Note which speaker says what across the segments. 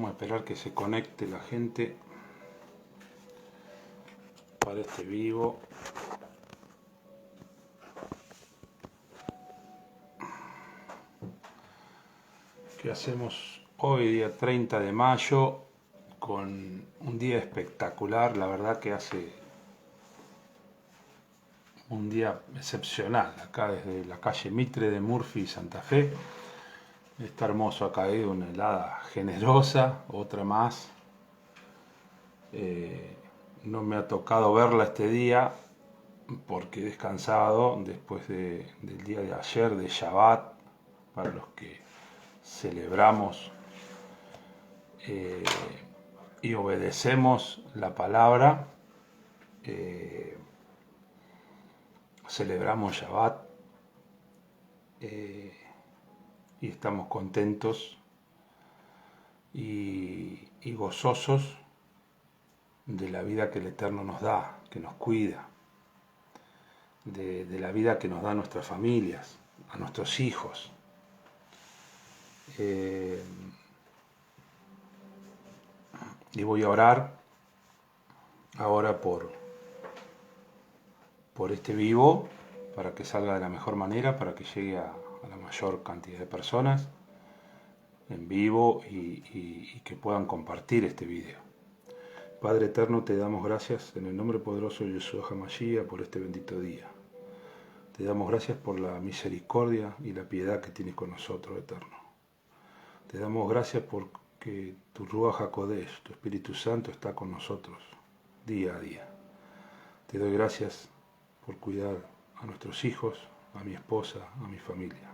Speaker 1: Vamos a esperar que se conecte la gente para este vivo. Que hacemos hoy, día 30 de mayo, con un día espectacular. La verdad que hace un día excepcional acá desde la calle Mitre de Murphy, Santa Fe. Está hermoso, ha caído una helada generosa, otra más. No me ha tocado verla este día porque he descansado después del día de ayer de Shabbat, para los que celebramos y obedecemos la palabra. Celebramos Shabbat y estamos contentos y gozosos de la vida que el Eterno nos da, que nos cuida, de la vida que nos da a nuestras familias, a nuestros hijos. Y voy a orar ahora por este vivo, para que salga de la mejor manera, para que llegue a la mayor cantidad de personas en vivo y que puedan compartir este video. Padre eterno, te damos gracias en el nombre poderoso de Yeshua HaMashiach por este bendito día. Te damos gracias por la misericordia y la piedad que tienes con nosotros, eterno. Te damos gracias porque tu Ruach HaKodesh, tu Espíritu Santo, está con nosotros día a día. Te doy gracias por cuidar a nuestros hijos, a mi esposa, a mi familia.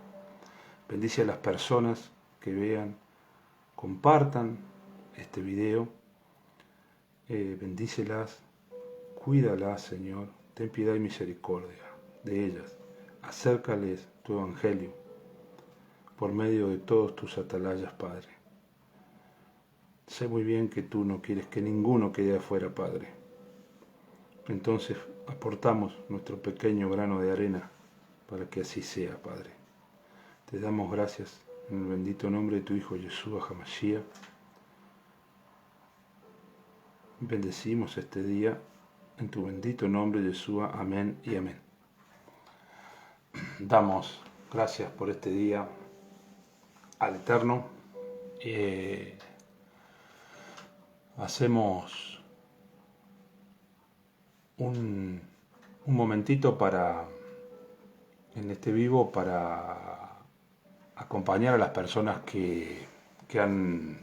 Speaker 1: Bendice a las personas que vean, compartan este video. Bendícelas, cuídalas, Señor. Ten piedad y misericordia de ellas. Acércales tu evangelio por medio de todos tus atalayas, Padre. Sé muy bien que tú no quieres que ninguno quede afuera, Padre. Entonces aportamos nuestro pequeño grano de arena para que así sea, Padre. Te damos gracias en el bendito nombre de tu Hijo Yeshua HaMashiach. Bendecimos este día en tu bendito nombre, Yeshua. Amén y amén. Damos gracias por este día al Eterno. Hacemos un momentito en este vivo para acompañar a las personas que han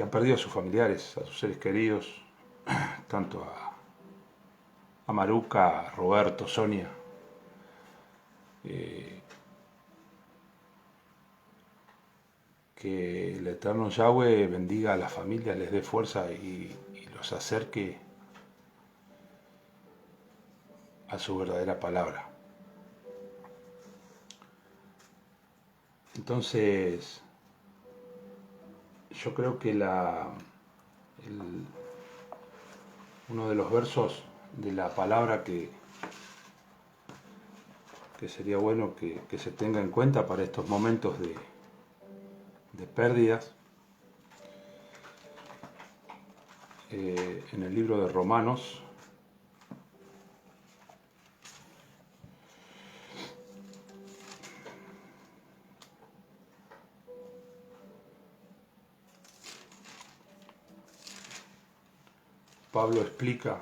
Speaker 1: perdido a sus familiares, a sus seres queridos, tanto a Maruca, a Roberto, Sonia. Que el Eterno Yahweh bendiga a las familias, les dé fuerza y los acerque a su verdadera palabra. Entonces, yo creo que uno de los versos de la palabra que sería bueno que se tenga en cuenta para estos momentos de pérdidas, en el libro de Romanos, Pablo explica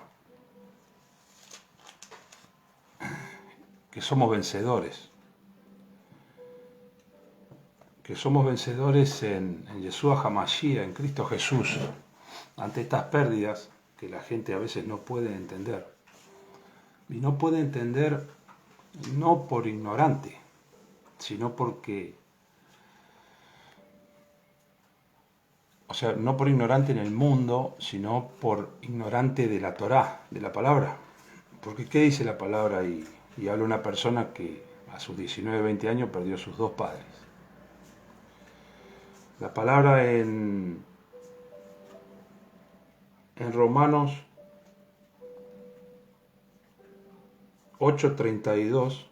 Speaker 1: que somos vencedores. Que somos vencedores en Yeshua HaMashiach, en Cristo Jesús, ante estas pérdidas que la gente a veces no puede entender. Y no puede entender no por ignorante, sino porque, o sea, no por ignorante en el mundo, sino por ignorante de la Torá, de la palabra. Porque ¿qué dice la palabra? Y habla una persona que a sus 19, 20 años perdió a sus dos padres. La palabra en Romanos 8:32,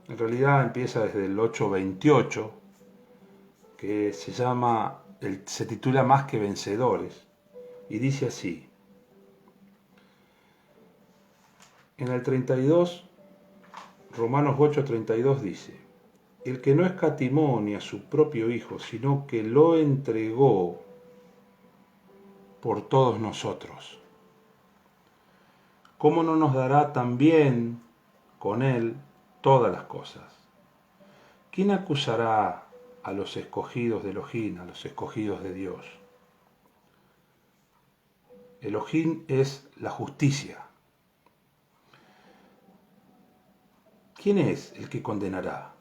Speaker 1: en realidad empieza desde el 8:28, que se titula Más que Vencedores, y dice así, en el 32, Romanos 8:32 dice, el que no escatimó ni a su propio Hijo, sino que lo entregó por todos nosotros, ¿cómo no nos dará también con Él todas las cosas? ¿Quién acusará a los escogidos de Elohim, a los escogidos de Dios? Elohim es la justicia. ¿Quién es el que condenará?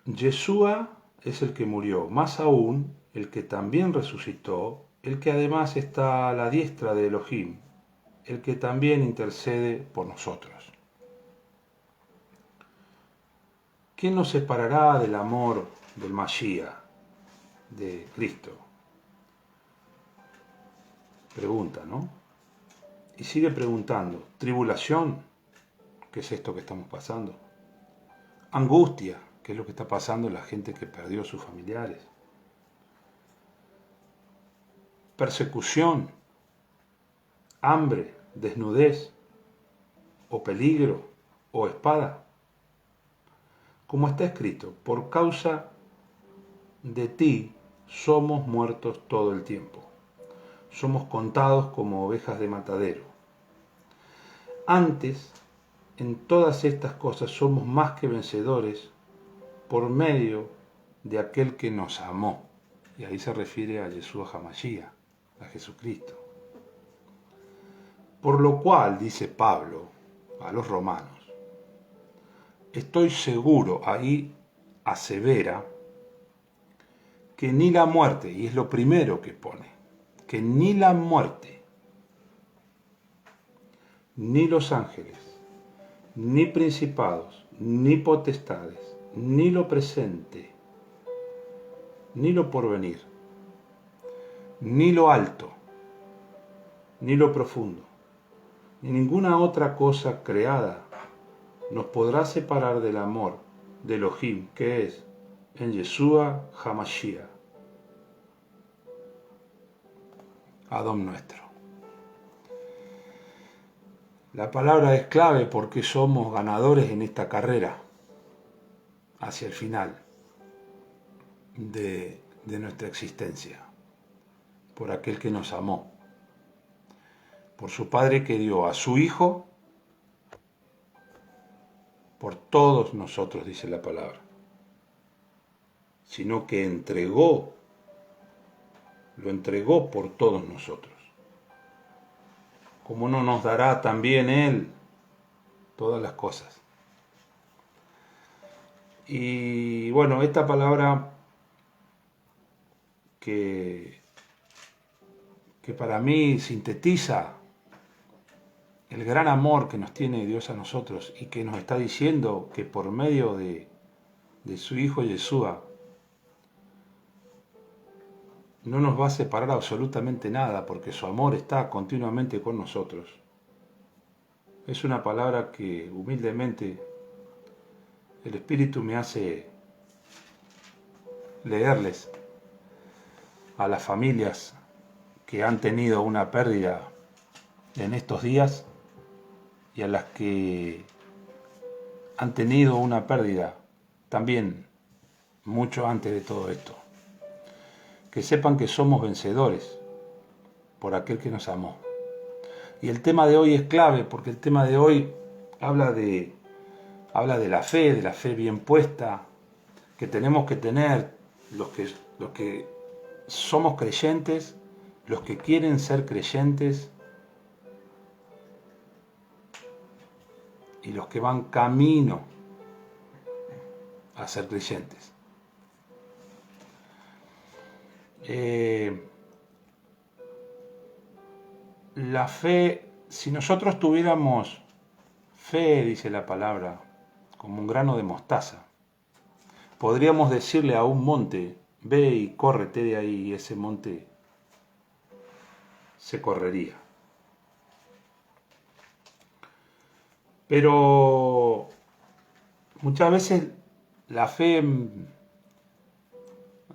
Speaker 1: Yeshua es el que murió, más aún el que también resucitó, el que además está a la diestra de Elohim, el que también intercede por nosotros. ¿Quién nos separará del amor del Mashiach, de Cristo? Pregunta, ¿no? Y sigue preguntando, ¿tribulación? ¿Qué es esto que estamos pasando? ¿Angustia? ¿Qué es lo que está pasando en la gente que perdió a sus familiares? ¿Persecución? ¿Hambre? ¿Desnudez? ¿O peligro? ¿O espada? Como está escrito, por causa de ti somos muertos todo el tiempo. Somos contados como ovejas de matadero. Antes, en todas estas cosas somos más que vencedores por medio de aquel que nos amó. Y ahí se refiere a Yeshua HaMashiach, a Jesucristo. Por lo cual, dice Pablo a los romanos, estoy seguro, ahí asevera, que ni la muerte, y es lo primero que pone, que ni la muerte, ni los ángeles, ni principados, ni potestades, ni lo presente, ni lo porvenir, ni lo alto, ni lo profundo, ni ninguna otra cosa creada nos podrá separar del amor de Elohim, que es en Yeshua HaMashiach, Adón nuestro. La palabra es clave porque somos ganadores en esta carrera hacia el final de nuestra existencia, por aquel que nos amó, por su Padre que dio a su Hijo por todos nosotros, dice la palabra, sino que lo entregó por todos nosotros. ¿Cómo no nos dará también Él todas las cosas? Y bueno, esta palabra que para mí sintetiza el gran amor que nos tiene Dios a nosotros y que nos está diciendo que por medio de su Hijo Yeshua no nos va a separar absolutamente nada porque su amor está continuamente con nosotros. Es una palabra que humildemente el Espíritu me hace leerles a las familias que han tenido una pérdida en estos días y a las que han tenido una pérdida también mucho antes de todo esto. Que sepan que somos vencedores por aquel que nos amó. Y el tema de hoy es clave porque el tema de hoy habla de la fe bien puesta, que tenemos que tener los que somos creyentes, los que quieren ser creyentes y los que van camino a ser creyentes. La fe, si nosotros tuviéramos fe, dice la palabra, como un grano de mostaza, podríamos decirle a un monte, ve y córrete de ahí, y ese monte se correría. Pero muchas veces la fe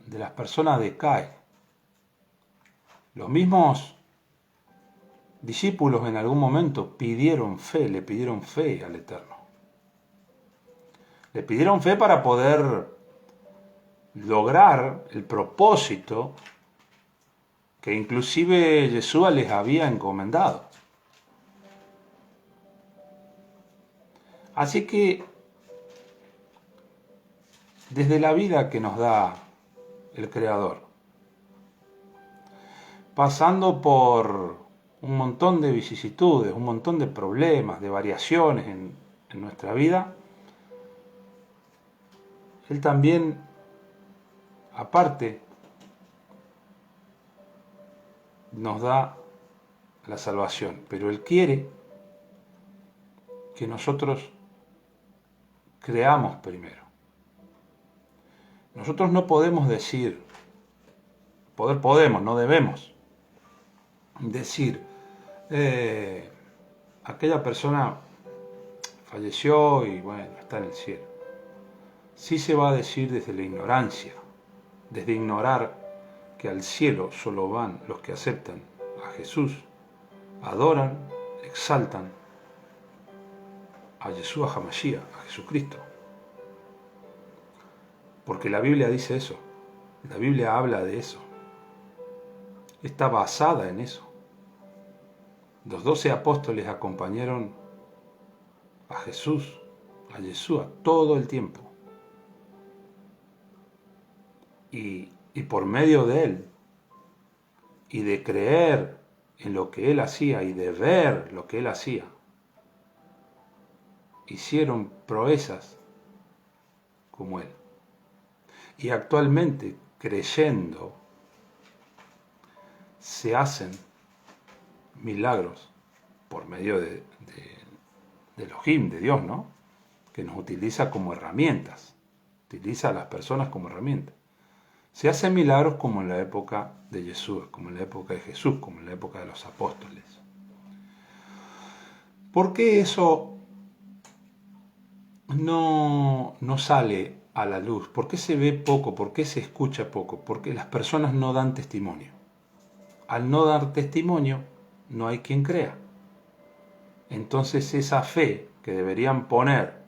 Speaker 1: de las personas decae. Los mismos discípulos en algún momento le pidieron fe al Eterno. Le pidieron fe para poder lograr el propósito que inclusive Yeshua les había encomendado. Así que, desde la vida que nos da el Creador, pasando por un montón de vicisitudes, un montón de problemas, de variaciones en nuestra vida, Él también, aparte, nos da la salvación, pero Él quiere que nosotros creamos primero. Nosotros no podemos decir, podemos, no debemos decir, aquella persona falleció y bueno, está en el cielo. Sí se va a decir desde la ignorancia, desde ignorar que al cielo solo van los que aceptan a Jesús, adoran, exaltan a Yeshua HaMashiach, a Jesucristo. Porque la Biblia dice eso, la Biblia habla de eso, está basada en eso. Los 12 apóstoles acompañaron a Jesús, a Yeshua, todo el tiempo. Y por medio de Él, y de creer en lo que Él hacía, y de ver lo que Él hacía, hicieron proezas como Él. Y actualmente, creyendo, se hacen milagros por medio de Elohim, de Dios, ¿no? Que nos utiliza como herramientas, utiliza a las personas como herramientas. Se hacen milagros como en la época de Yeshua, como en la época de Jesús, como en la época de los apóstoles. ¿Por qué eso no sale a la luz? ¿Por qué se ve poco? ¿Por qué se escucha poco? Porque las personas no dan testimonio. Al no dar testimonio, no hay quien crea. Entonces esa fe que deberían poner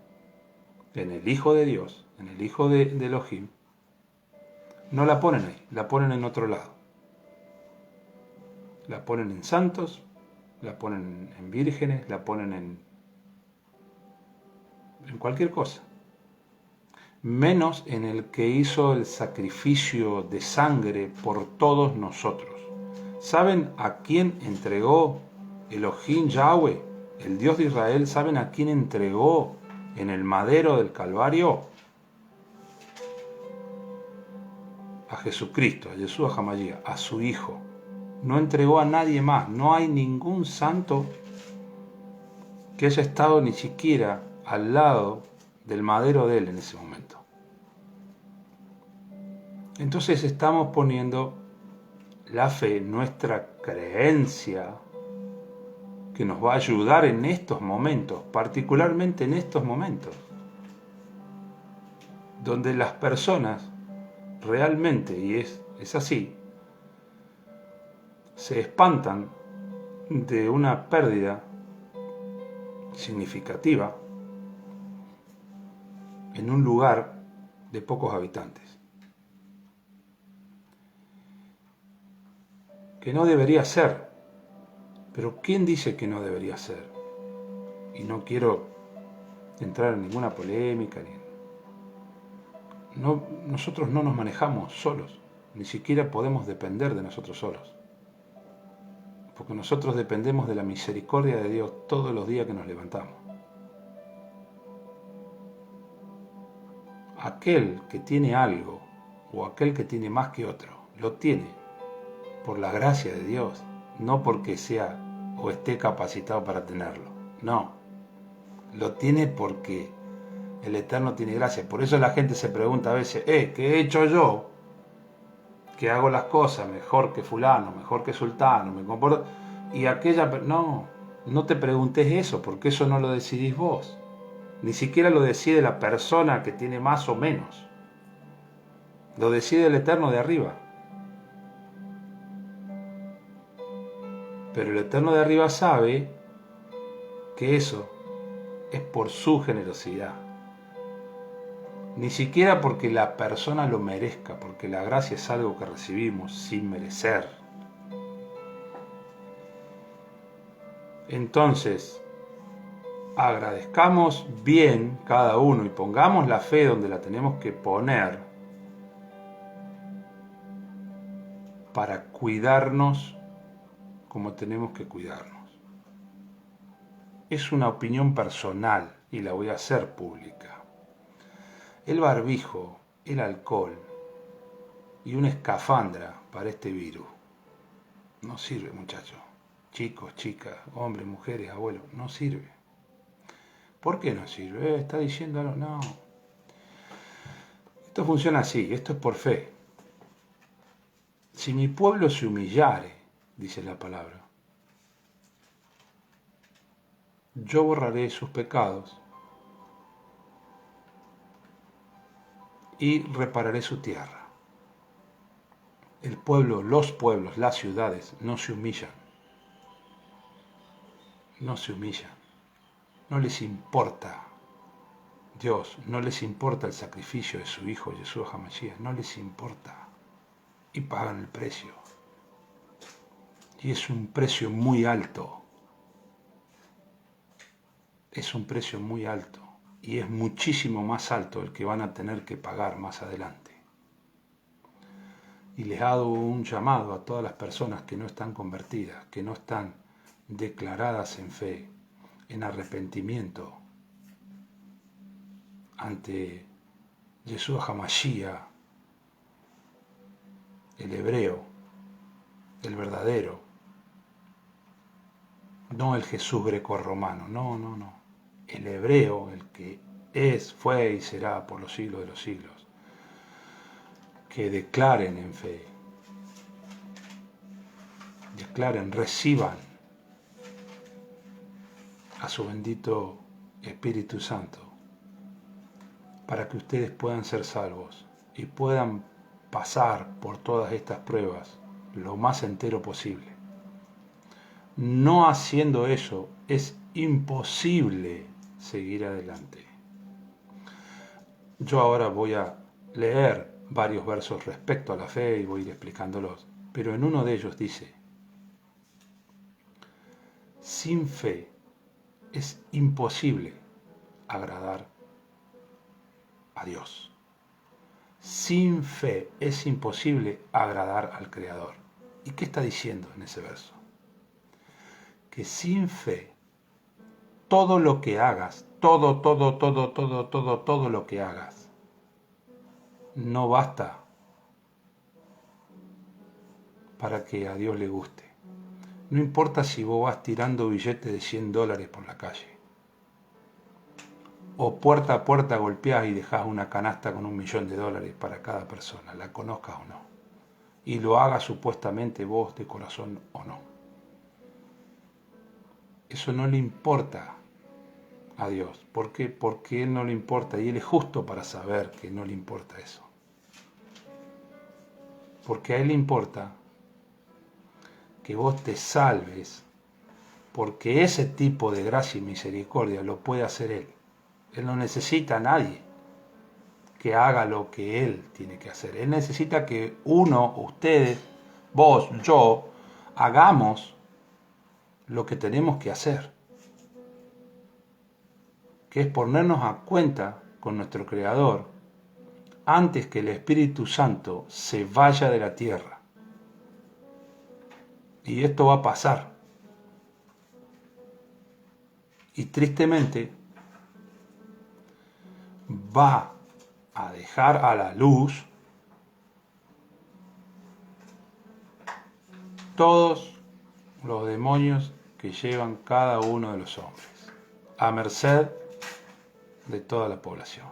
Speaker 1: en el Hijo de Dios, en el Hijo de Elohim, no la ponen ahí, la ponen en otro lado. La ponen en santos, la ponen en vírgenes, la ponen en cualquier cosa. Menos en el que hizo el sacrificio de sangre por todos nosotros. ¿Saben a quién entregó Elohim Yahweh, el Dios de Israel? ¿Saben a quién entregó en el madero del Calvario? A Jesucristo, a Yeshua HaMashiach, a su Hijo. No entregó a nadie más. No hay ningún santo que haya estado ni siquiera al lado del madero de Él en ese momento. Entonces estamos poniendo la fe, nuestra creencia, que nos va a ayudar en estos momentos, particularmente en estos momentos, donde las personas realmente, y es así, se espantan de una pérdida significativa en un lugar de pocos habitantes. Que no debería ser, pero ¿quién dice que no debería ser? Y no quiero entrar en ninguna polémica, nosotros no nos manejamos solos, ni siquiera podemos depender de nosotros solos, porque nosotros dependemos de la misericordia de Dios todos los días que nos levantamos. Aquel que tiene algo, o aquel que tiene más que otro, lo tiene por la gracia de Dios, no porque sea o esté capacitado para tenerlo. No, lo tiene porque el Eterno tiene gracia. Por eso la gente se pregunta a veces, ¿qué he hecho yo? Que hago las cosas mejor que fulano, mejor que sultano, me comporto... Y aquella... No te preguntes eso, porque eso no lo decidís vos. Ni siquiera lo decide la persona que tiene más o menos. Lo decide el Eterno de arriba. Pero el Eterno de arriba sabe que eso es por su generosidad. Ni siquiera porque la persona lo merezca, porque la gracia es algo que recibimos sin merecer. Entonces, agradezcamos bien cada uno y pongamos la fe donde la tenemos que poner para cuidarnos como tenemos que cuidarnos. Es una opinión personal y la voy a hacer pública. El barbijo, el alcohol y una escafandra para este virus no sirve, muchachos. Chicos, chicas, hombres, mujeres, abuelos, no sirve. ¿Por qué no sirve? Está diciendo algo. No. Esto funciona así, esto es por fe. Si mi pueblo se humillare, dice la palabra, yo borraré sus pecados y repararé su tierra. El pueblo, los pueblos, las ciudades no se humillan. No se humillan. No les importa Dios, no les importa el sacrificio de su Hijo Yeshua HaMashiach, no les importa. Y pagan el precio. Y es un precio muy alto. Es un precio muy alto. Y es muchísimo más alto el que van a tener que pagar más adelante. Y les hago un llamado a todas las personas que no están convertidas, que no están declaradas en fe, en arrepentimiento ante Yeshua HaMashiach, el hebreo, el verdadero, no el Jesús greco-romano, no, el hebreo, el que es, fue y será por los siglos de los siglos, que declaren en fe, declaren, reciban a su bendito Espíritu Santo, para que ustedes puedan ser salvos y puedan pasar por todas estas pruebas lo más entero posible. No haciendo eso es imposible seguir adelante. Yo ahora voy a leer varios versos respecto a la fe y voy a ir explicándolos, pero en uno de ellos dice: sin fe es imposible agradar a Dios. Sin fe es imposible agradar al Creador. ¿Y qué está diciendo en ese verso? Que sin fe, todo lo que hagas, todo lo que hagas, no basta para que a Dios le guste. No importa si vos vas tirando billetes de $100 por la calle, o puerta a puerta golpeás y dejás una canasta con $1.000.000 para cada persona, la conozcas o no, y lo hagas supuestamente vos de corazón o no. Eso no le importa a Dios. ¿Por qué? Porque Él no le importa, y Él es justo para saber que no le importa eso. Porque a Él le importa que vos te salves, porque ese tipo de gracia y misericordia lo puede hacer Él. Él no necesita a nadie que haga lo que Él tiene que hacer. Él necesita que uno, ustedes, vos, yo, hagamos lo que tenemos que hacer, que es ponernos a cuenta con nuestro Creador antes que el Espíritu Santo se vaya de la tierra. Y esto va a pasar. Y tristemente va a dejar a la luz todos los demonios que llevan cada uno de los hombres, a merced de toda la población.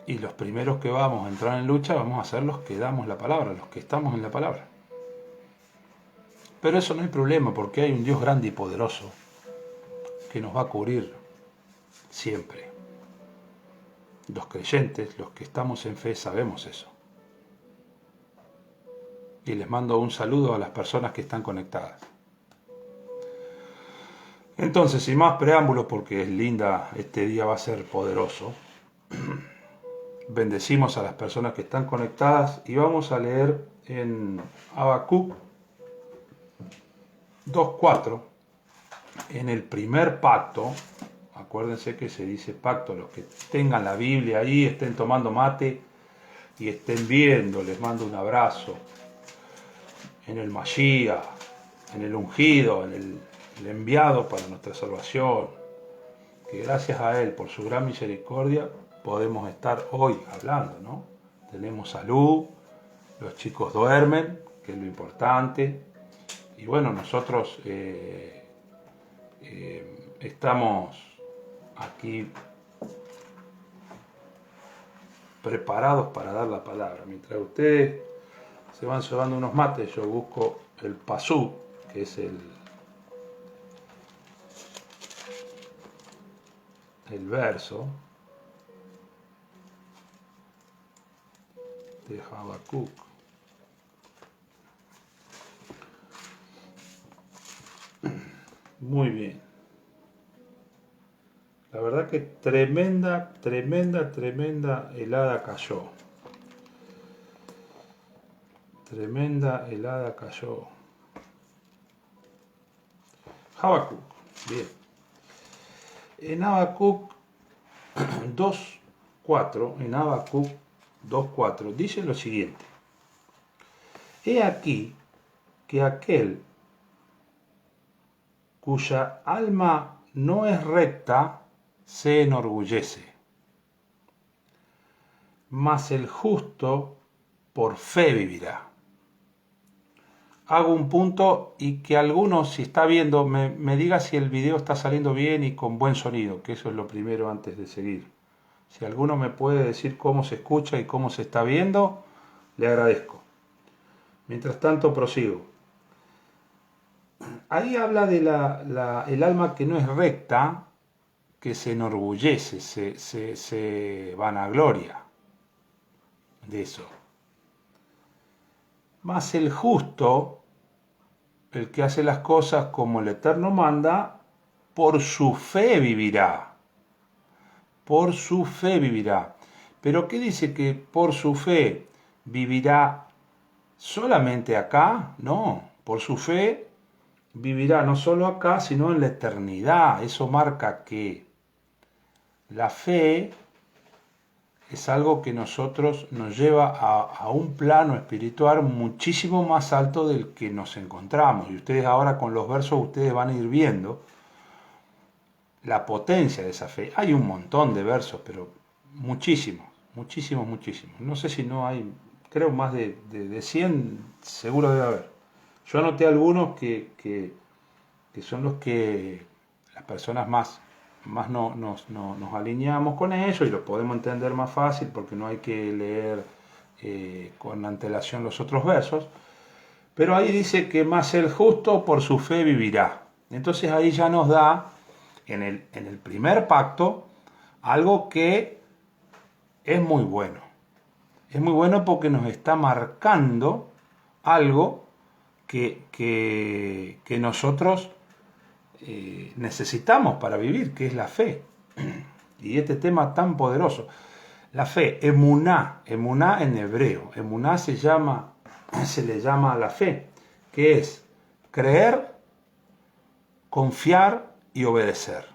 Speaker 1: Y los primeros que vamos a entrar en lucha vamos a ser los que damos la palabra, los que estamos en la palabra. Pero eso no hay problema, porque hay un Dios grande y poderoso que nos va a cubrir siempre. Los creyentes, los que estamos en fe, sabemos eso. Y les mando un saludo a las personas que están conectadas. Entonces, sin más preámbulos, porque es linda, este día va a ser poderoso. Bendecimos a las personas que están conectadas y vamos a leer en Habacuc 2:4, en el primer pacto. Acuérdense que se dice pacto, los que tengan la Biblia ahí, estén tomando mate y estén viendo, les mando un abrazo. En el Mashiach, en el ungido, en el enviado para nuestra salvación, que gracias a Él, por su gran misericordia, podemos estar hoy hablando, ¿no? Tenemos salud, los chicos duermen, que es lo importante, y bueno, nosotros estamos aquí preparados para dar la palabra. Mientras ustedes se van llevando unos mates, yo busco el pasú, que es el verso de Habacuc. Muy bien. La verdad que tremenda helada cayó. Tremenda helada cayó. Habacuc. Bien. En Habacuc 2:4, en Habacuc 2:4, dice lo siguiente. He aquí que aquel cuya alma no es recta se enorgullece, mas el justo por fe vivirá. Hago un punto y que alguno, si está viendo, me diga si el video está saliendo bien y con buen sonido, que eso es lo primero antes de seguir. Si alguno me puede decir cómo se escucha y cómo se está viendo, le agradezco. Mientras tanto, prosigo. Ahí habla de el alma que no es recta, que se enorgullece, se vanagloria de eso. Mas el justo, el que hace las cosas como el Eterno manda, por su fe vivirá. Por su fe vivirá. ¿Pero qué dice que por su fe vivirá solamente acá? No, por su fe vivirá no solo acá, sino en la eternidad. Eso marca que la fe es algo que nosotros nos lleva a un plano espiritual muchísimo más alto del que nos encontramos. Y ustedes ahora con los versos ustedes van a ir viendo la potencia de esa fe. Hay un montón de versos, pero muchísimos. No sé si no hay, creo más de 100, seguro debe haber. Yo anoté algunos que son los que las personas más nos alineamos con ellos y los podemos entender más fácil porque no hay que leer con antelación los otros versos. Pero ahí dice que más el justo por su fe vivirá. Entonces ahí ya nos da en el primer pacto algo que es muy bueno. Es muy bueno porque nos está marcando algo que nosotros necesitamos para vivir, que es la fe. Y este tema tan poderoso. La fe, emuná en hebreo. Emuná se le llama a la fe, que es creer, confiar y obedecer.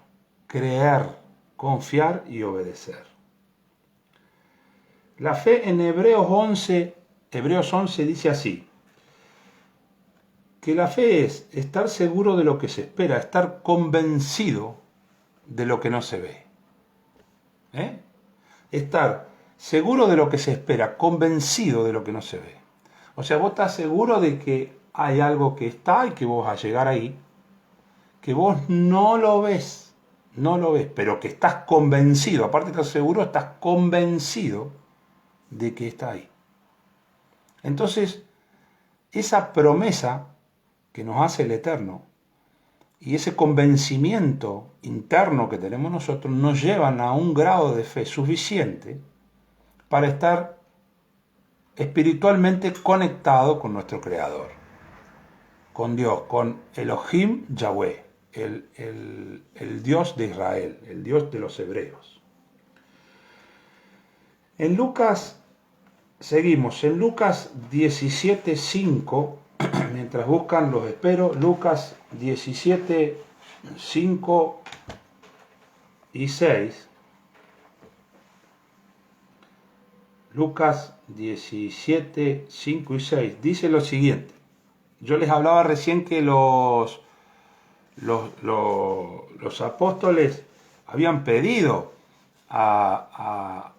Speaker 1: Creer, confiar y obedecer. La fe en Hebreos 11 dice así, que la fe es estar seguro de lo que se espera, estar convencido de lo que no se ve. Estar seguro de lo que se espera, convencido de lo que no se ve. O sea, vos estás seguro de que hay algo que está y que vos vas a llegar ahí, que vos no lo ves, pero que estás convencido, aparte de estar seguro, estás convencido de que está ahí. Entonces, esa promesa que nos hace el Eterno y ese convencimiento interno que tenemos nosotros nos llevan a un grado de fe suficiente para estar espiritualmente conectado con nuestro Creador, con Dios, con Elohim Yahweh, el Dios de Israel, el Dios de los hebreos. En Lucas, seguimos, en Lucas 17:5, mientras buscan los espero, Lucas 17:5 y 6. Lucas 17:5 y 6 dice lo siguiente. Yo les hablaba recién que los apóstoles habían pedido a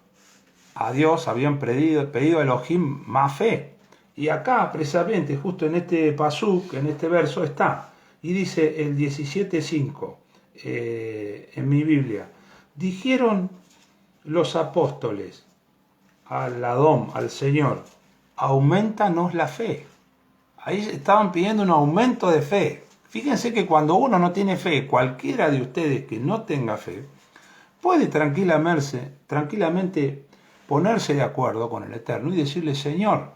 Speaker 1: Dios, habían pedido a Elohim más fe. Y acá, precisamente, justo en este pasuk, en este verso está. Y dice el 17:5 en mi Biblia. Dijeron los apóstoles al Adón, al Señor, aumentanos la fe. Ahí estaban pidiendo un aumento de fe. Fíjense que cuando uno no tiene fe, cualquiera de ustedes que no tenga fe, puede tranquilamente ponerse de acuerdo con el Eterno y decirle, Señor,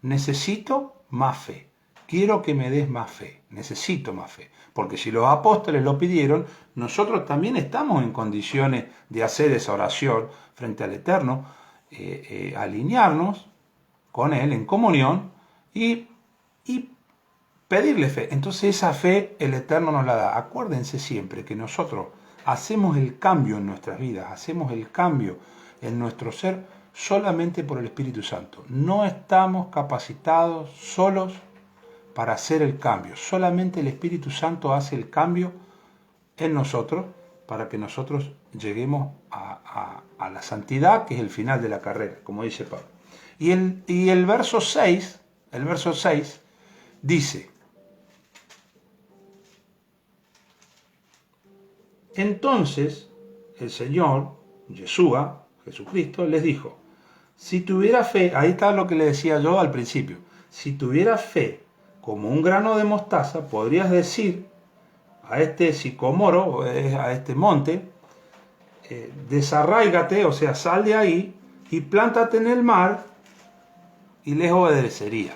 Speaker 1: necesito más fe. Quiero que me des más fe. Necesito más fe. Porque si los apóstoles lo pidieron, nosotros también estamos en condiciones de hacer esa oración frente al Eterno, alinearnos con Él en comunión y pedirle fe. Entonces esa fe el Eterno nos la da. Acuérdense siempre que nosotros hacemos el cambio en nuestras vidas, hacemos el cambio en nuestro ser solamente por el Espíritu Santo. No estamos capacitados solos para hacer el cambio. Solamente el Espíritu Santo hace el cambio en nosotros para que nosotros lleguemos a la santidad, que es el final de la carrera, como dice Pablo. Y el verso 6 dice, entonces el Señor, Yeshua, Jesucristo, les dijo, si tuviera fe, ahí está lo que le decía yo al principio, si tuviera fe como un grano de mostaza, podrías decir a este sicomoro, a este monte, desarráigate, o sea, sal de ahí y plántate en el mar y les obedecería.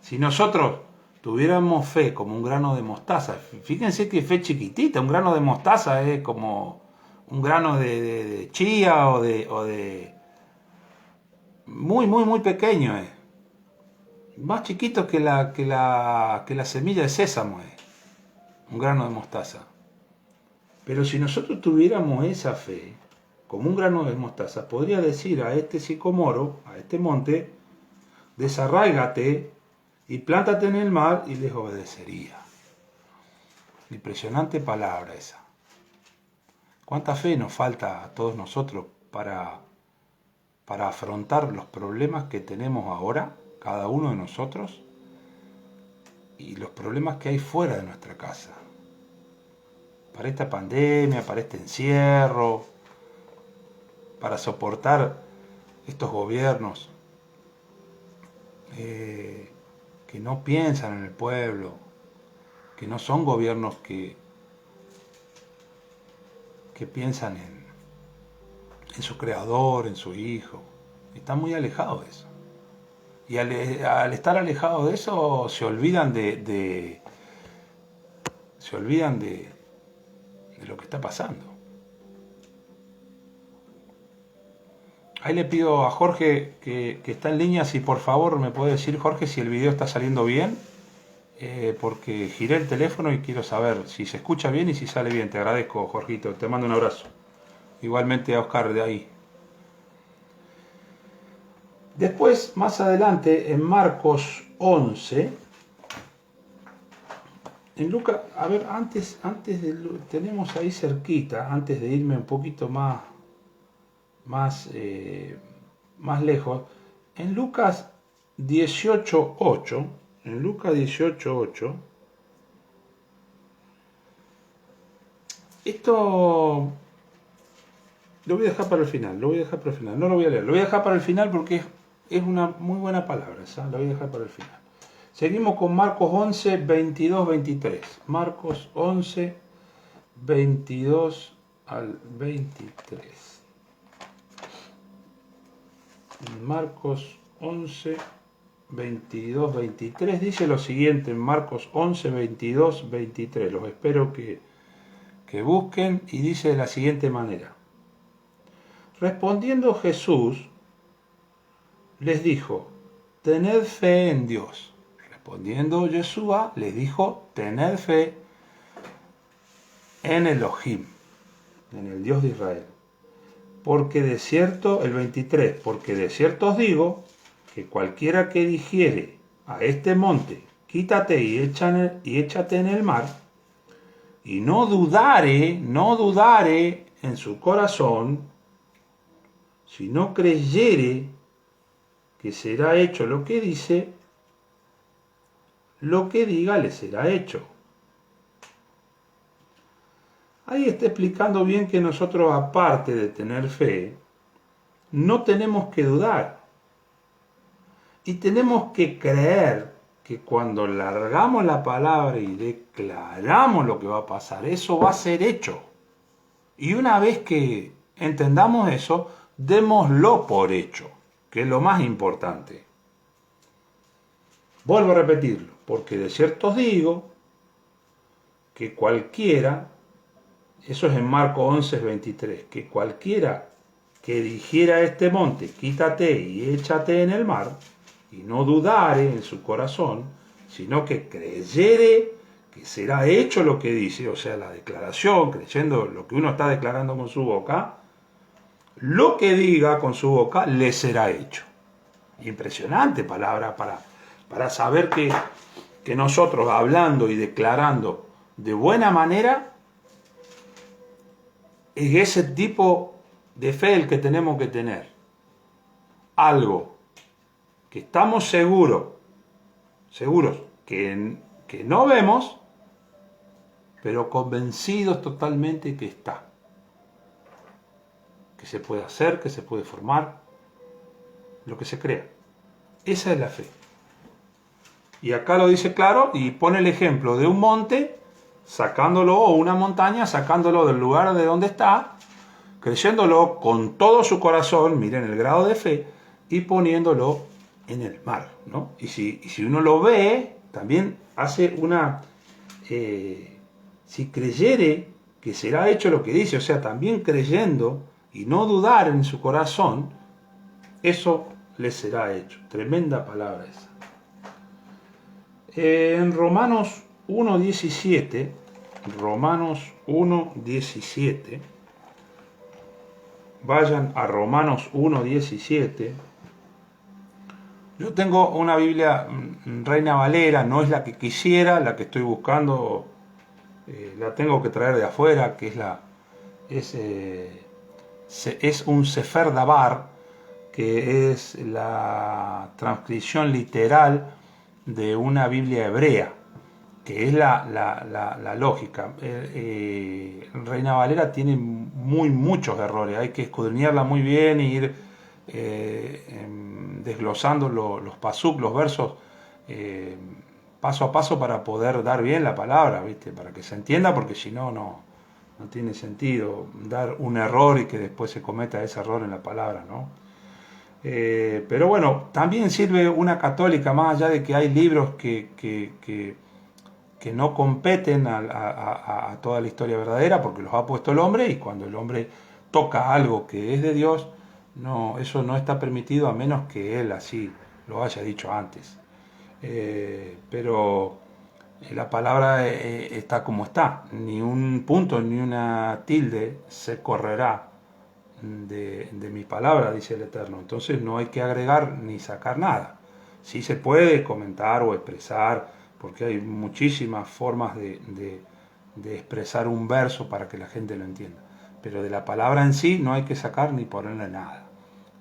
Speaker 1: Si nosotros tuviéramos fe como un grano de mostaza, fíjense que fe chiquitita, un grano de mostaza es como un grano de chía o de muy pequeño es. Más chiquito que la semilla de sésamo es un grano de mostaza. Pero si nosotros tuviéramos esa fe, como un grano de mostaza, podría decir a este sicomoro, a este monte, desarráigate y plántate en el mar y les obedecería. Impresionante palabra esa. ¿Cuánta fe nos falta a todos nosotros para afrontar los problemas que tenemos ahora, cada uno de nosotros, y los problemas que hay fuera de nuestra casa? Para esta pandemia, para este encierro, para soportar estos gobiernos que no piensan en el pueblo, que no son gobiernos que piensan en su creador, en su hijo. Están muy alejados de eso. Y al estar alejados de eso, se olvidan de lo que está pasando. Ahí le pido a Jorge que está en línea, si por favor me puede decir, Jorge, si el video está saliendo bien, porque giré el teléfono y quiero saber si se escucha bien y si sale bien. Te agradezco, Jorgito, te mando un abrazo. Igualmente a Oscar de ahí. Después, más adelante, en Marcos 11, en Lucas, a ver, tenemos ahí cerquita, antes de irme un poquito más lejos, en Lucas 18:8, esto lo voy a dejar para el final, no lo voy a leer, lo voy a dejar para el final porque es una muy buena palabra, ¿sabes? La voy a dejar para el final. Seguimos con Marcos 11, 22, 23. Marcos 11, 22 al 23. Marcos 11, 22, 23. Dice lo siguiente en Marcos 11, 22, 23. Los espero que busquen y dice de la siguiente manera. Respondiendo Jesús, les dijo, tened fe en Dios. Respondiendo Yeshua, les dijo, tened fe en Elohim, en el Dios de Israel. Porque de cierto, el 23, porque de cierto os digo, que cualquiera que dijere a este monte, quítate y échate en el mar, y no dudare en su corazón, si no creyere que será hecho lo que dice, lo que diga le será hecho. Ahí está explicando bien que nosotros, aparte de tener fe, no tenemos que dudar. Y tenemos que creer que cuando largamos la palabra y declaramos lo que va a pasar, eso va a ser hecho. Y una vez que entendamos eso, démoslo por hecho, que es lo más importante. Vuelvo a repetirlo, porque de cierto os digo que cualquiera, eso es en Marcos 11, 23, que cualquiera que dijera a este monte, quítate y échate en el mar, y no dudare en su corazón, sino que creyere que será hecho lo que dice, o sea, la declaración, creyendo lo que uno está declarando con su boca, lo que diga con su boca le será hecho. Impresionante palabra para saber que nosotros hablando y declarando de buena manera, es ese tipo de fe el que tenemos que tener. Algo que estamos seguros que no vemos, pero convencidos totalmente que está. Que se puede hacer, que se puede formar, lo que se crea. Esa es la fe. Y acá lo dice claro y pone el ejemplo de un monte, sacándolo, o una montaña, sacándolo del lugar de donde está, creyéndolo con todo su corazón, miren el grado de fe, y poniéndolo en el mar, ¿no? Y si uno lo ve, también hace una... si creyere que será hecho lo que dice, o sea, también creyendo y no dudar en su corazón, eso le será hecho. Tremenda palabra esa. En Romanos 1.17, Romanos 1.17, vayan a Romanos 1.17. Yo tengo una Biblia Reina Valera, no es la que quisiera, la que estoy buscando, la tengo que traer de afuera, que es un Sefer Dabar, que es la transcripción literal de una Biblia hebrea, que es la lógica. Reina Valera tiene muchos errores, hay que escudriñarla muy bien e ir desglosando los pasuk, los versos, paso a paso para poder dar bien la palabra, ¿viste? Para que se entienda, porque si no, no tiene sentido dar un error y que después se cometa ese error en la palabra, ¿no? Pero bueno, también sirve una católica, más allá de que hay libros que no competen a toda la historia verdadera, porque los ha puesto el hombre, y cuando el hombre toca algo que es de Dios, no, eso no está permitido a menos que él así lo haya dicho antes. Pero la palabra está como está, ni un punto ni una tilde se correrá de mi palabra, dice el Eterno. Entonces no hay que agregar ni sacar nada. Sí se puede comentar o expresar, porque hay muchísimas formas de expresar un verso para que la gente lo entienda. Pero de la palabra en sí no hay que sacar ni ponerle nada.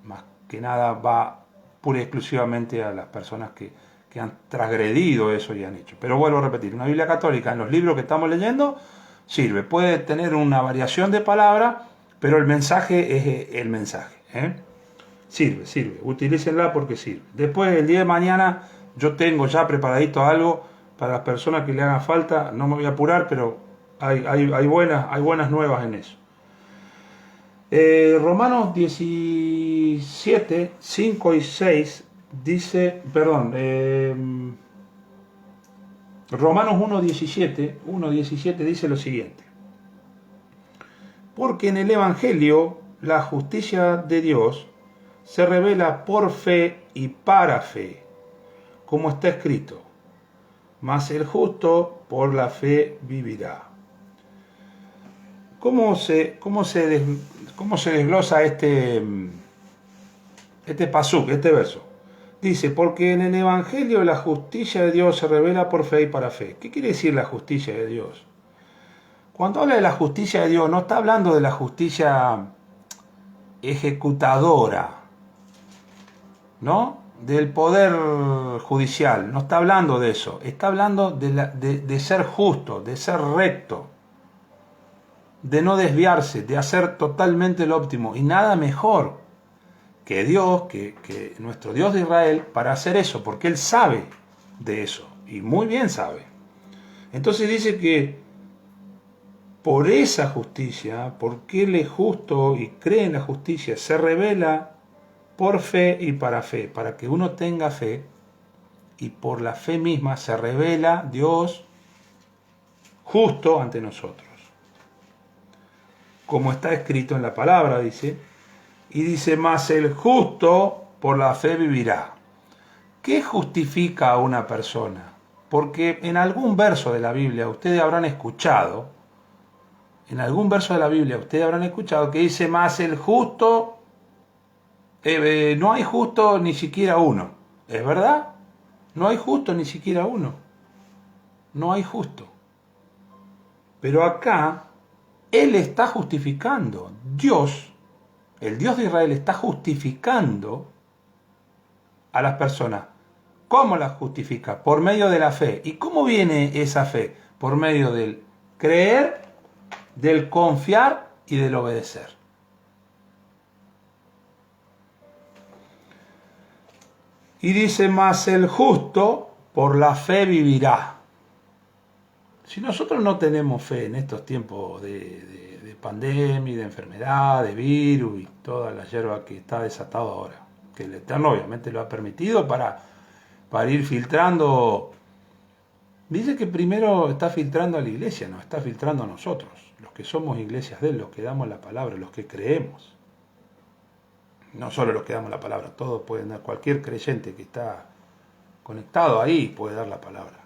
Speaker 1: Más que nada va pura y exclusivamente a las personas que han transgredido eso y han hecho. Pero vuelvo a repetir, una Biblia católica en los libros que estamos leyendo sirve. Puede tener una variación de palabra, pero el mensaje es el mensaje. Sirve, utilícenla porque sirve. Después, el día de mañana, Yo tengo ya preparadito algo para las personas que le hagan falta, no me voy a apurar, pero hay buenas nuevas en eso. Romanos 17, 5 y 6 dice, Romanos 1.17 dice lo siguiente. Porque en el Evangelio la justicia de Dios se revela por fe y para fe, como está escrito, mas el justo por la fe vivirá. ¿Cómo se desglosa este pasuk, este verso? Dice, porque en el Evangelio la justicia de Dios se revela por fe y para fe. ¿Qué quiere decir la justicia de Dios? Cuando habla de la justicia de Dios, no está hablando de la justicia ejecutadora, ¿no? Del poder judicial, no está hablando de eso, está hablando de ser justo, de ser recto, de no desviarse, de hacer totalmente lo óptimo. Y nada mejor que Dios, que nuestro Dios de Israel, para hacer eso, porque Él sabe de eso, y muy bien sabe. Entonces dice que por esa justicia, porque Él es justo y cree en la justicia, se revela por fe y para fe, para que uno tenga fe, y por la fe misma se revela Dios justo ante nosotros. Como está escrito en la palabra, dice, y dice, mas el justo por la fe vivirá. ¿Qué justifica a una persona? Porque en algún verso de la Biblia ustedes habrán escuchado, que dice, mas el justo, no hay justo ni siquiera uno. ¿Es verdad? No hay justo ni siquiera uno. No hay justo. Pero acá, Él está justificando. Dios, el Dios de Israel, está justificando a las personas. ¿Cómo las justifica? Por medio de la fe. ¿Y cómo viene esa fe? Por medio del creer, del confiar y del obedecer. Y dice, mas el justo por la fe vivirá. Si nosotros no tenemos fe en estos tiempos de pandemia, de enfermedad, de virus y toda la hierba que está desatado ahora, que el Eterno obviamente lo ha permitido para ir filtrando. Dice que primero está filtrando a la iglesia, nos está filtrando a nosotros, los que somos iglesias de Él, los que damos la palabra, los que creemos. No solo los que damos la palabra, todos pueden dar, cualquier creyente que está conectado ahí puede dar la palabra.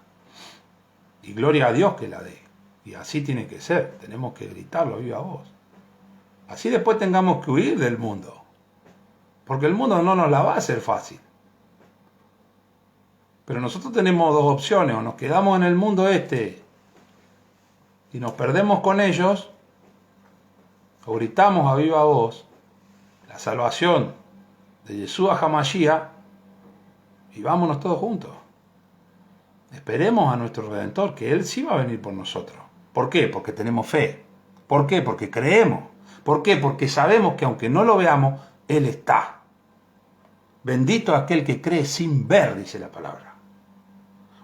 Speaker 1: Y gloria a Dios que la dé. Y así tiene que ser, tenemos que gritarlo a viva voz. Así después tengamos que huir del mundo, porque el mundo no nos la va a hacer fácil. Pero nosotros tenemos dos opciones, o nos quedamos en el mundo y nos perdemos con ellos, o gritamos a viva voz la salvación de Yeshua HaMashiach y vámonos todos juntos. Esperemos a nuestro Redentor, que Él sí va a venir por nosotros. ¿Por qué? Porque tenemos fe. ¿Por qué? Porque creemos. ¿Por qué? Porque sabemos que aunque no lo veamos, Él está. Bendito aquel que cree sin ver, dice la palabra.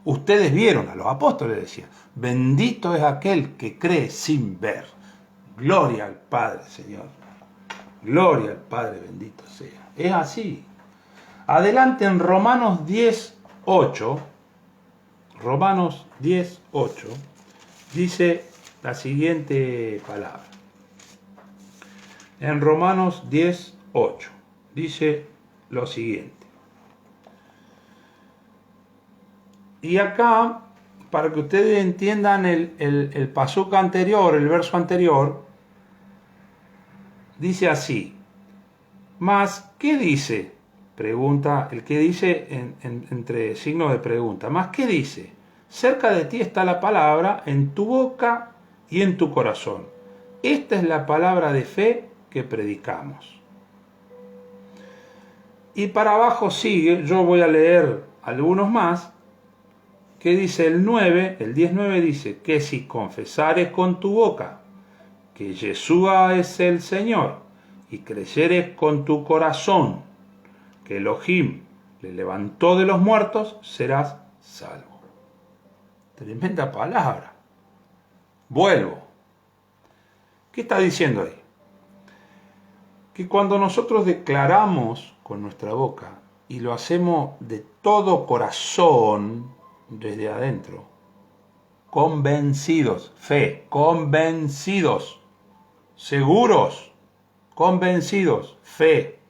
Speaker 1: Ustedes vieron, a los apóstoles decían, bendito es aquel que cree sin ver. Gloria al Padre, Señor. Gloria al Padre, bendito sea. Es así. Adelante en Romanos 10:8. Romanos 10:8 dice la siguiente palabra. En Romanos 10:8 dice lo siguiente. Y acá, para que ustedes entiendan el pasuk anterior, el verso anterior, dice así. Mas, ¿qué dice? Pregunta, el que dice entre signos de pregunta. Más, ¿qué dice? Cerca de ti está la palabra, en tu boca y en tu corazón. Esta es la palabra de fe que predicamos. Y para abajo sigue, yo voy a leer algunos más, que dice el 10:9 dice, que si confesares con tu boca que Yeshua es el Señor, y creyeres con tu corazón que Elohim le levantó de los muertos, serás salvo. Tremenda palabra. Vuelvo. ¿Qué está diciendo ahí? Que cuando nosotros declaramos con nuestra boca y lo hacemos de todo corazón, desde adentro, convencidos, fe, convencidos, seguros, convencidos, fe.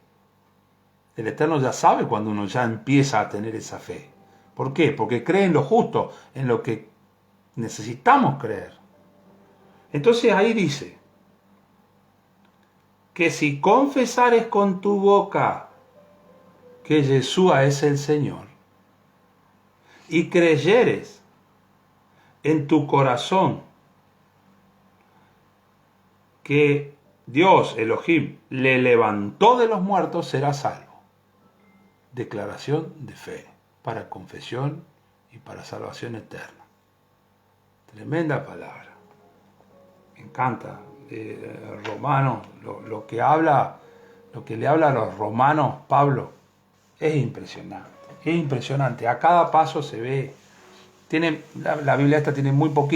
Speaker 1: El Eterno ya sabe cuando uno ya empieza a tener esa fe. ¿Por qué? Porque cree en lo justo, en lo que necesitamos creer. Entonces ahí dice que si confesares con tu boca que Yeshua es el Señor y creyeres en tu corazón que Dios, Elohim, le levantó de los muertos, serás salvo. Declaración de fe para confesión y para salvación eterna. Tremenda palabra. Me encanta. Romanos, lo que le habla a los romanos Pablo es impresionante. Es impresionante. A cada paso se ve. La Biblia esta tiene muy pocos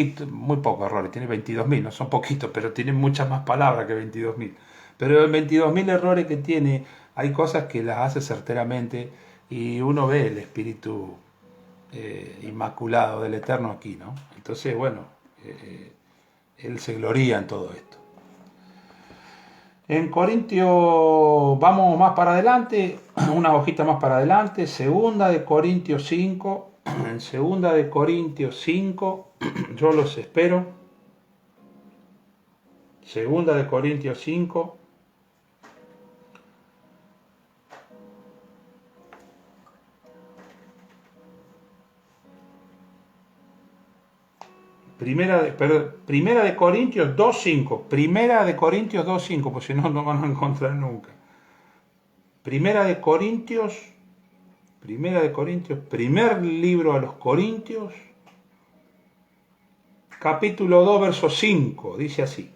Speaker 1: errores, tiene 22.000, no son poquitos, pero tiene muchas más palabras que 22.000. Pero en 22.000 errores que tiene, hay cosas que las hace certeramente y uno ve el espíritu inmaculado del Eterno aquí, ¿no? Entonces, bueno, él se gloría en todo esto. En Corintios, vamos más para adelante, una hojita más para adelante, segunda de Corintios 5. En segunda de Corintios 5, yo los espero. Segunda de Corintios 5. Primera de Corintios 2.5. Primera de Corintios 2.5, pues si no, no van a encontrar nunca. Primera de Corintios, primer libro a los Corintios, capítulo 2, verso 5, dice así: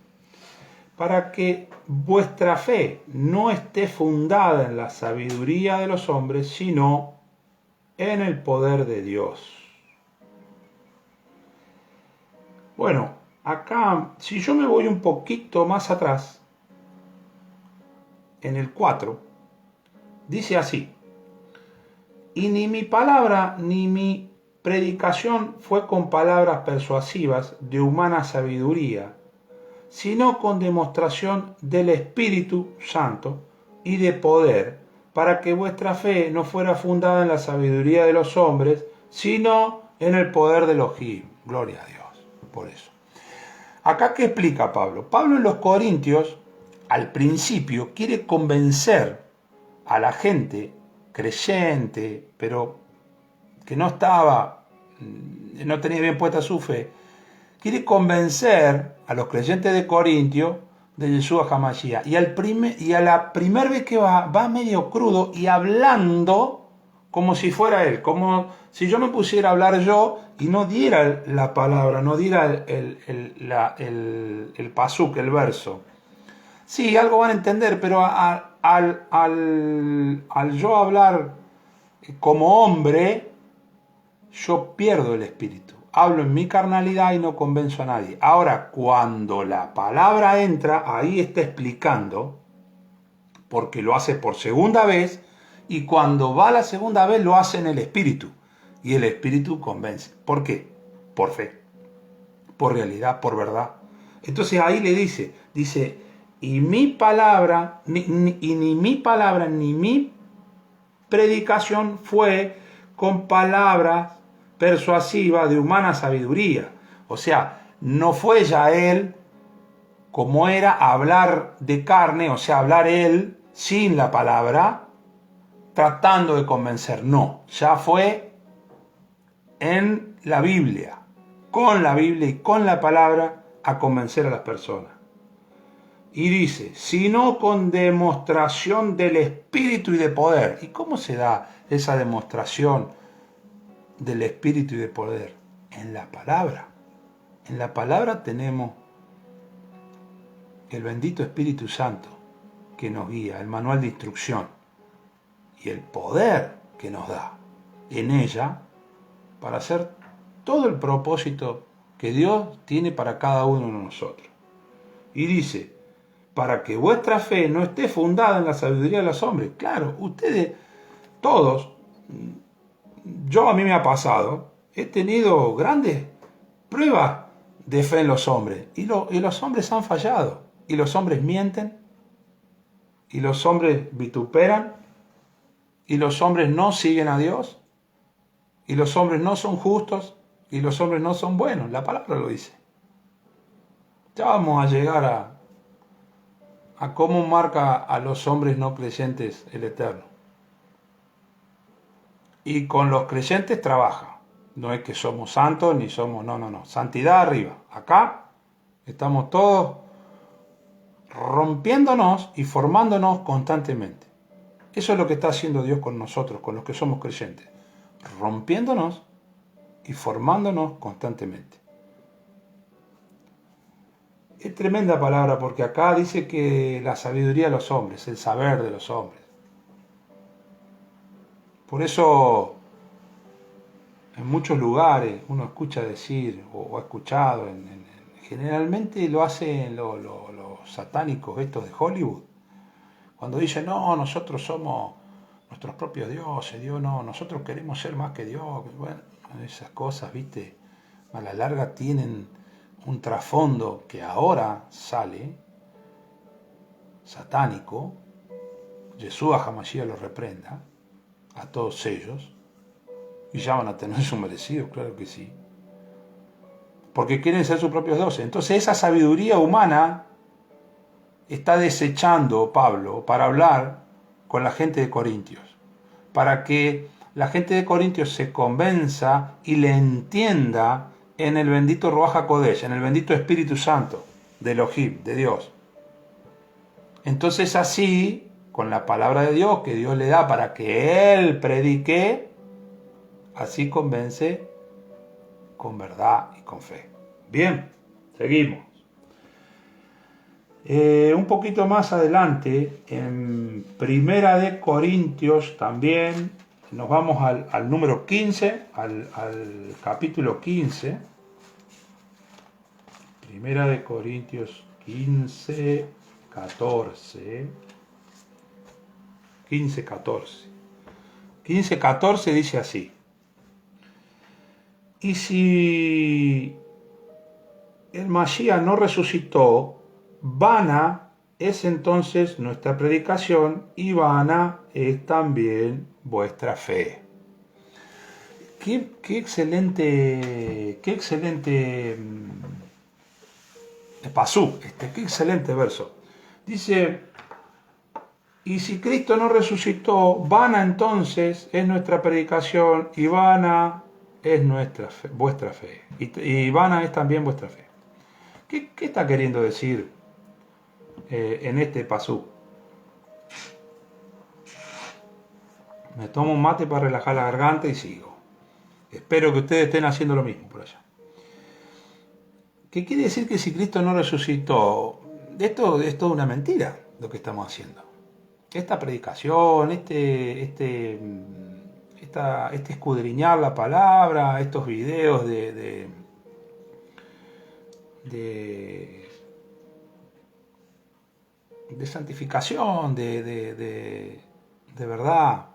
Speaker 1: para que vuestra fe no esté fundada en la sabiduría de los hombres, sino en el poder de Dios. Bueno, acá, si yo me voy un poquito más atrás, en el 4, dice así: y ni mi palabra ni mi predicación fue con palabras persuasivas de humana sabiduría, sino con demostración del Espíritu Santo y de poder, para que vuestra fe no fuera fundada en la sabiduría de los hombres, sino en el poder de Elohim. Gloria a Dios por eso. Acá, ¿qué explica Pablo? Pablo en los Corintios, al principio, quiere convencer a la gente creyente, pero que no tenía bien puesta su fe, quiere convencer a los creyentes de Corintio de Yeshua HaMashiach. Y a la primera vez que va medio crudo y hablando como si fuera él, como si yo me pusiera a hablar yo y no diera la palabra, no diera el pasuk, el verso. Sí, algo van a entender, pero al yo hablar como hombre, yo pierdo el espíritu. Hablo en mi carnalidad y no convenzo a nadie. Ahora, cuando la palabra entra, ahí está explicando, porque lo hace por segunda vez, y cuando va la segunda vez lo hace en el espíritu. Y el espíritu convence. ¿Por qué? Por fe, por realidad, por verdad. Entonces ahí le dice, y mi palabra, ni mi palabra, ni mi predicación fue con palabras persuasivas de humana sabiduría. O sea, no fue ya él como era hablar de carne, o sea, hablar él sin la palabra, tratando de convencer. No, ya fue en la Biblia, con la Biblia y con la palabra a convencer a las personas. Y dice, sino con demostración del Espíritu y de poder. ¿Y cómo se da esa demostración del Espíritu y de poder? En la palabra. En la palabra tenemos el bendito Espíritu Santo que nos guía, el manual de instrucción. Y el poder que nos da en ella para hacer todo el propósito que Dios tiene para cada uno de nosotros. Y dice, para que vuestra fe no esté fundada en la sabiduría de los hombres. Claro, ustedes, todos, a mí me ha pasado, he tenido grandes pruebas de fe en los hombres. Y los hombres han fallado. Y los hombres mienten. Y los hombres vituperan. Y los hombres no siguen a Dios. Y los hombres no son justos. Y los hombres no son buenos. La palabra lo dice. Ya vamos a llegar a cómo marca a los hombres no creyentes el Eterno. Y con los creyentes trabaja. No es que somos santos ni somos... No. Santidad arriba. Acá estamos todos rompiéndonos y formándonos constantemente. Eso es lo que está haciendo Dios con nosotros, con los que somos creyentes. Rompiéndonos y formándonos constantemente. Es tremenda palabra porque acá dice que la sabiduría de los hombres, el saber de los hombres. Por eso en muchos lugares uno escucha decir, o ha escuchado, generalmente lo hacen los satánicos estos de Hollywood, cuando dicen, no, nosotros somos nuestros propios dioses, Dios no, nosotros queremos ser más que Dios. Bueno, esas cosas, viste, a la larga tienen un trasfondo que ahora sale satánico. Yeshua Hamashiach lo reprenda a todos ellos y ya van a tener su merecido, claro que sí, porque quieren ser sus propios dioses. Entonces esa sabiduría humana está desechando Pablo para hablar con la gente de Corintios, para que la gente de Corintios se convenza y le entienda en el bendito Ruach HaKodesh, en el bendito Espíritu Santo de Elohim, de Dios. Entonces así, con la palabra de Dios que Dios le da para que él predique, así convence con verdad y con fe. Bien, seguimos. Un poquito más adelante, en Primera de Corintios también, nos vamos al número 15, al capítulo 15. Primera de Corintios 15, 14. 15, 14. 15, 14 dice así. Y si el Mashiach no resucitó, vana es entonces nuestra predicación y vana es también vuestra fe. Qué excelente pasú, qué excelente verso. Dice, y si Cristo no resucitó, vana entonces es nuestra predicación y vana es vuestra fe. Y vana es también vuestra fe. ¿Qué está queriendo decir en este pasú? Me tomo un mate para relajar la garganta y sigo. Espero que ustedes estén haciendo lo mismo por allá. ¿Qué quiere decir que si Cristo no resucitó? Esto es toda una mentira lo que estamos haciendo. Esta predicación, este escudriñar la palabra, estos videos de santificación, de verdad,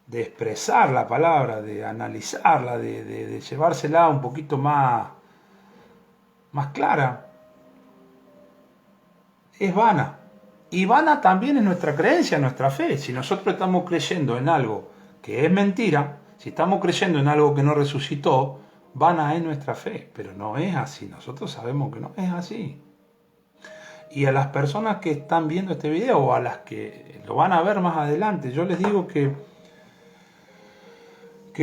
Speaker 1: de expresar la palabra, de analizarla, de llevársela un poquito más clara, es vana. Y vana también es nuestra creencia, nuestra fe. Si nosotros estamos creyendo en algo que es mentira, si estamos creyendo en algo que no resucitó, vana es nuestra fe. Pero no es así, nosotros sabemos que no es así. Y a las personas que están viendo este video o a las que lo van a ver más adelante, yo les digo que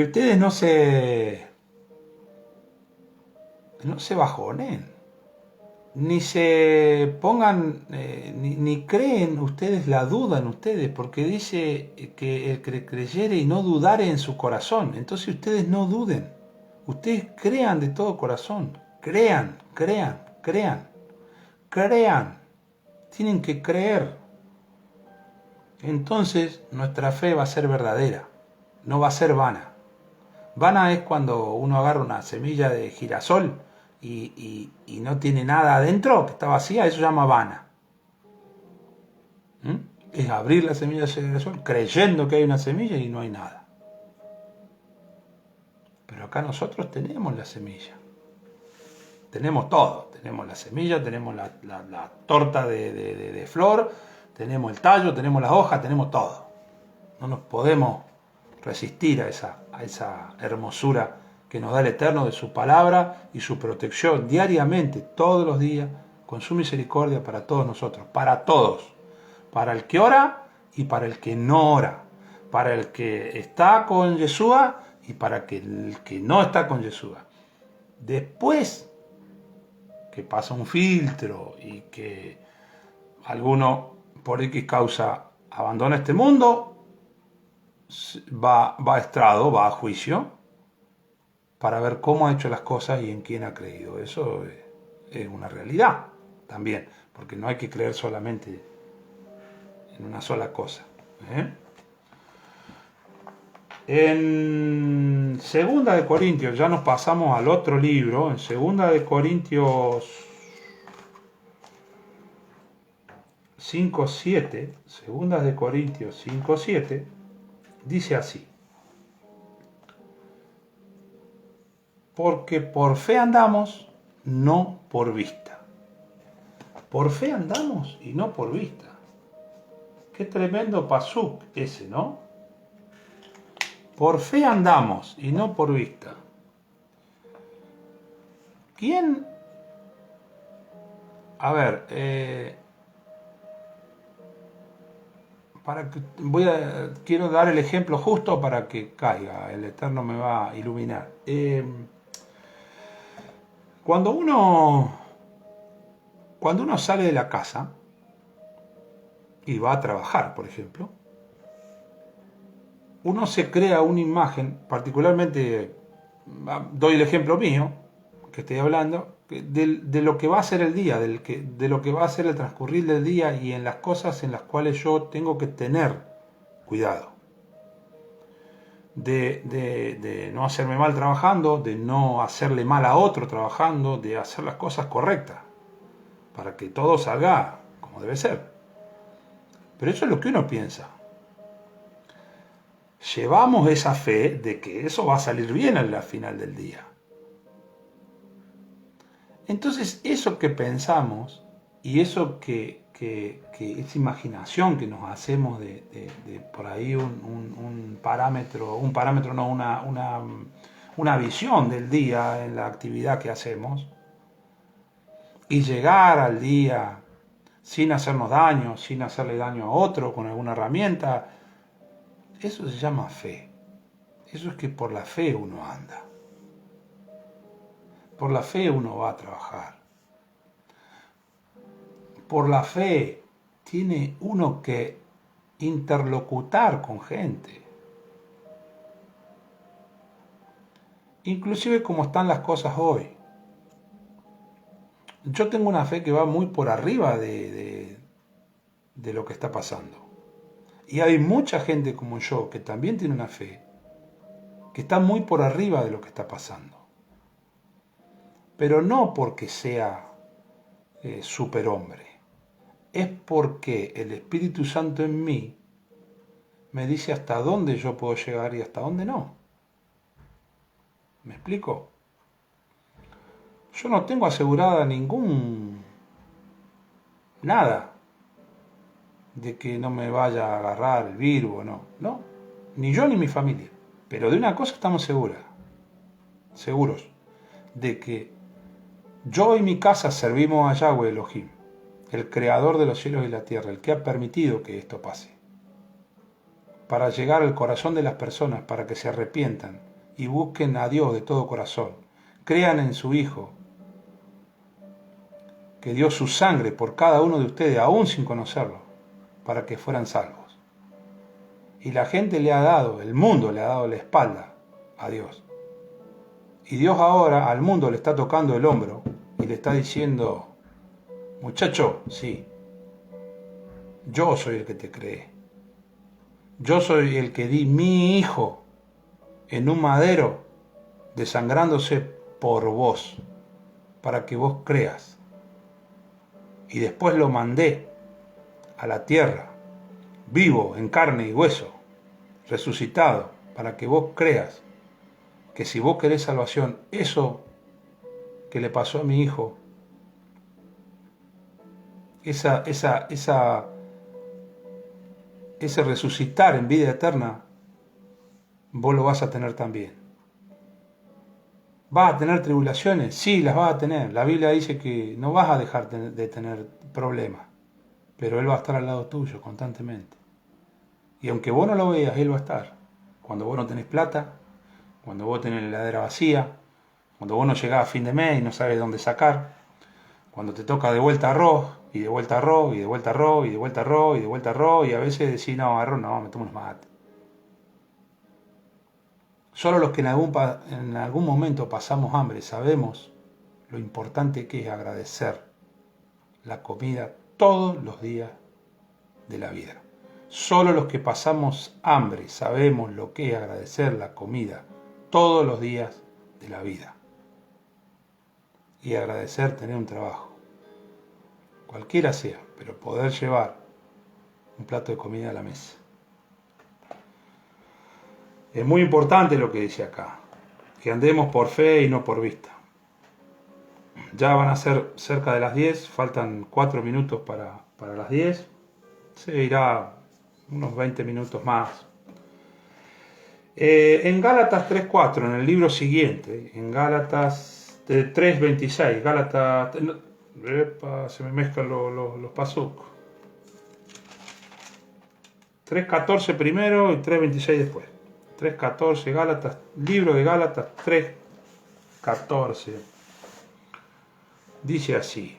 Speaker 1: ustedes no se bajonen, ni se pongan, ni creen ustedes la duda en ustedes, porque dice que el que creyere y no dudare en su corazón. Entonces ustedes no duden, ustedes crean de todo corazón, crean, tienen que creer. entonces nuestra fe va a ser verdadera, no va a ser vana. Vana es cuando uno agarra una semilla de girasol y no tiene nada adentro, que está vacía, eso se llama vana. ¿Mm? Es abrir la semilla de girasol creyendo que hay una semilla y no hay nada. Pero acá nosotros tenemos la semilla. Tenemos todo. Tenemos la semilla, tenemos la torta de flor, tenemos el tallo, tenemos las hojas, tenemos todo. No nos podemos resistir a esa hermosura que nos da el Eterno de su palabra y su protección diariamente, todos los días, con su misericordia para todos nosotros, para todos. Para el que ora y para el que no ora. Para el que está con Yeshua y para el que no está con Yeshua. Después que pasa un filtro y que alguno por X causa abandona este mundo, va a estrado, va a juicio para ver cómo ha hecho las cosas y en quién ha creído. Eso es una realidad también, porque no hay que creer solamente en una sola cosa. En Segunda de Corintios, ya nos pasamos al otro libro, en Segunda de Corintios 5:7, Segunda de Corintios 5:7, dice así: porque por fe andamos, no por vista. Por fe andamos y no por vista. Qué tremendo pasuk ese, ¿no? Por fe andamos y no por vista. ¿Quién? A ver, quiero dar el ejemplo justo para que caiga, el Eterno me va a iluminar. Cuando uno sale de la casa y va a trabajar, por ejemplo, uno se crea una imagen, particularmente, doy el ejemplo mío, que estoy hablando, de lo que va a ser el día, de lo que va a ser el transcurrir del día y en las cosas en las cuales yo tengo que tener cuidado. De no hacerme mal trabajando, de no hacerle mal a otro trabajando, de hacer las cosas correctas, para que todo salga como debe ser. Pero eso es lo que uno piensa. Llevamos esa fe de que eso va a salir bien al final del día. Entonces, eso que pensamos y eso que esa imaginación que nos hacemos de por ahí un parámetro no, una visión del día en la actividad que hacemos y llegar al día sin hacernos daño, sin hacerle daño a otro con alguna herramienta, eso se llama fe. Eso es que por la fe uno anda. Por la fe uno va a trabajar. Por la fe tiene uno que interlocutar con gente. Inclusive como están las cosas hoy. Yo tengo una fe que va muy por arriba de lo que está pasando. Y hay mucha gente como yo que también tiene una fe que está muy por arriba de lo que está pasando. Pero no porque sea superhombre. Es porque el Espíritu Santo en mí me dice hasta dónde yo puedo llegar y hasta dónde no. ¿Me explico? Yo no tengo asegurada nada de que no me vaya a agarrar el virus, no, ni yo ni mi familia. Pero de una cosa estamos seguros, de que yo y mi casa servimos a Yahweh Elohim, el creador de los cielos y la tierra, el que ha permitido que esto pase, para llegar al corazón de las personas, para que se arrepientan y busquen a Dios de todo corazón, crean en su Hijo, que dio su sangre por cada uno de ustedes, aún sin conocerlo, para que fueran salvos. Y la gente el mundo le ha dado la espalda a Dios. Y Dios ahora al mundo le está tocando el hombro y le está diciendo: muchacho, sí, yo soy el que te creé. Yo soy el que di mi hijo en un madero, desangrándose por vos, para que vos creas. Y después lo mandé a la tierra, vivo, en carne y hueso, resucitado, para que vos creas que si vos querés salvación, eso que le pasó a mi hijo, ese resucitar en vida eterna, vos lo vas a tener también. ¿Vas a tener tribulaciones? Sí, las vas a tener. La Biblia dice que no vas a dejar de tener problemas, pero Él va a estar al lado tuyo constantemente. Y aunque vos no lo veas, Él va a estar. Cuando vos no tenés plata, cuando vos tenés la heladera vacía, cuando vos no llegás a fin de mes y no sabes dónde sacar, cuando te toca de vuelta arroz, y de vuelta arroz, y de vuelta arroz, y de vuelta arroz, y de vuelta arroz, y a veces decís, no, arroz no, me tomo unos mates. Solo los que en algún momento pasamos hambre sabemos lo importante que es agradecer la comida todos los días de la vida. Solo los que pasamos hambre sabemos lo que es agradecer la comida todos los días de la vida. Y agradecer tener un trabajo, cualquiera sea, pero poder llevar un plato de comida a la mesa. Es muy importante lo que dice acá, que andemos por fe y no por vista. Ya van a ser cerca de las 10, faltan 4 minutos para las 10. Se irá unos 20 minutos más. En Gálatas 3.4, en el libro siguiente, en Gálatas 3.26, Gálatas... se me mezclan los pasuk. 3.14 primero y 3.26 después. 3.14, Gálatas, libro de Gálatas 3.14. Dice así: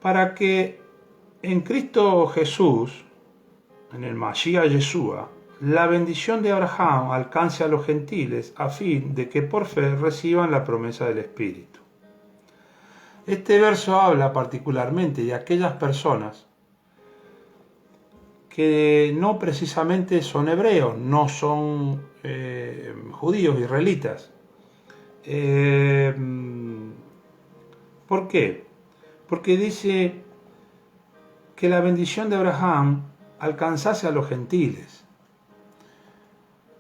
Speaker 1: para que en Cristo Jesús, en el Mashiach Yeshua, la bendición de Abraham alcance a los gentiles a fin de que por fe reciban la promesa del Espíritu. Este verso habla particularmente de aquellas personas que no precisamente son hebreos, no son judíos, israelitas. ¿Por qué? Porque dice que la bendición de Abraham alcanzase a los gentiles.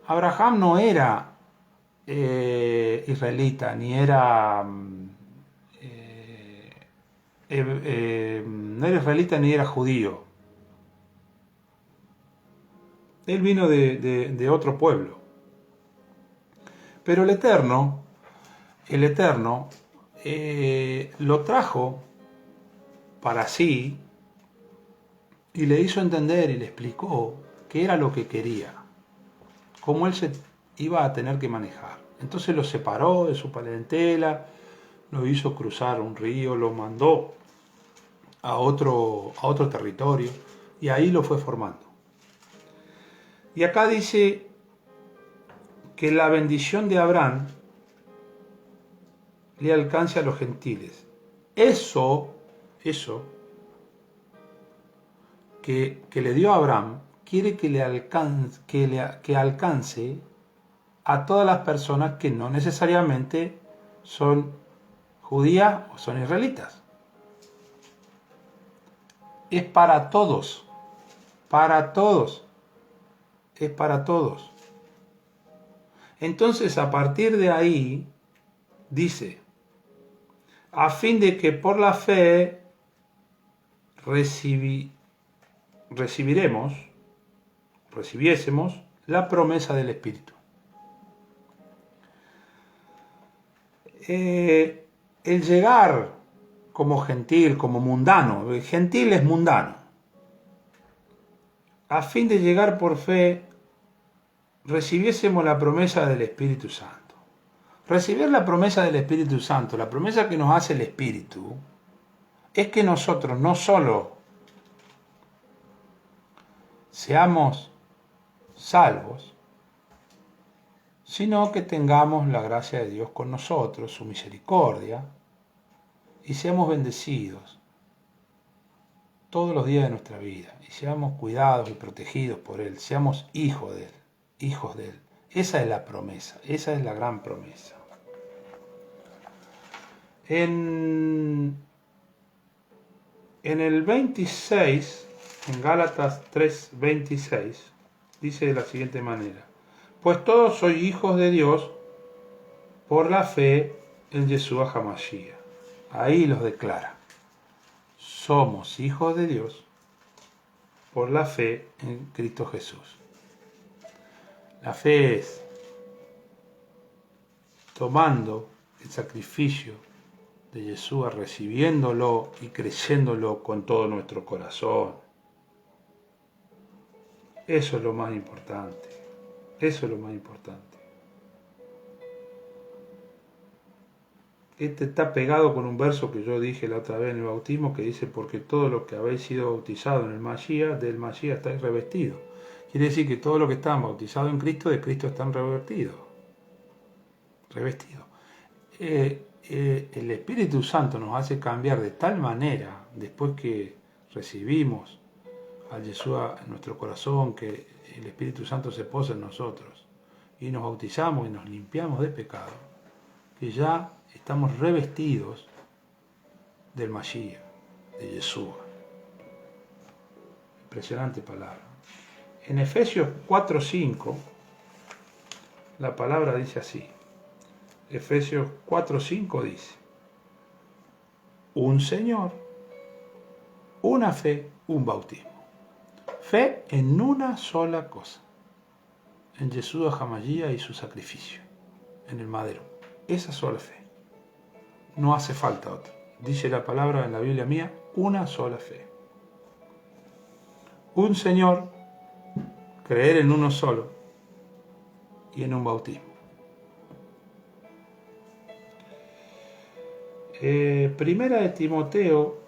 Speaker 1: Abraham no era israelita, ni era no era israelita ni era judío. Él vino de otro pueblo. Pero el Eterno lo trajo para sí y le hizo entender y le explicó qué era lo que quería, cómo él se iba a tener que manejar. Entonces lo separó de su parentela, lo hizo cruzar un río, lo mandó a otro territorio y ahí lo fue formando. Y acá dice que la bendición de Abraham le alcance a los gentiles. Eso que le dio a Abraham quiere que alcance a todas las personas que no necesariamente son judías o son israelitas. Es para todos, es para todos. Entonces, a partir de ahí, dice, a fin de que por la fe recibiésemos la promesa del Espíritu. El llegar como gentil, como mundano, el gentil es mundano, a fin de llegar por fe, recibiésemos la promesa del Espíritu Santo. Recibir la promesa del Espíritu Santo, la promesa que nos hace el Espíritu, es que nosotros no solo seamos salvos, sino que tengamos la gracia de Dios con nosotros, su misericordia, y seamos bendecidos todos los días de nuestra vida y seamos cuidados y protegidos por Él, seamos hijos de Él, hijos de Él. Esa es la promesa, esa es la gran promesa. En el 26, en Gálatas 3:26, dice de la siguiente manera: pues todos sois hijos de Dios por la fe en Yeshua HaMashiach. Ahí los declara. Somos hijos de Dios por la fe en Cristo Jesús. La fe es tomando el sacrificio de Yeshua, recibiéndolo y creyéndolo con todo nuestro corazón. Eso es lo más importante. Eso es lo más importante. Este está pegado con un verso que yo dije la otra vez en el bautismo, que dice: porque todo lo que habéis sido bautizado en el Mashiach, del Mashiach estáis revestidos. Quiere decir que todo lo que están bautizados en Cristo, de Cristo están revestidos. El Espíritu Santo nos hace cambiar de tal manera, después que recibimos a Yeshua en nuestro corazón, que el Espíritu Santo se posa en nosotros, y nos bautizamos y nos limpiamos de pecado, que ya estamos revestidos del Mashiach, de Yeshua. Impresionante palabra. En Efesios 4:5, la palabra dice así. Efesios 4:5 dice: un Señor, una fe, un bautismo. Fe en una sola cosa, en Yeshua HaMashiach y su sacrificio, en el madero. Esa sola fe. No hace falta otra. Dice la palabra en la Biblia mía: una sola fe. Un Señor, creer en uno solo y en un bautismo. Primera de Timoteo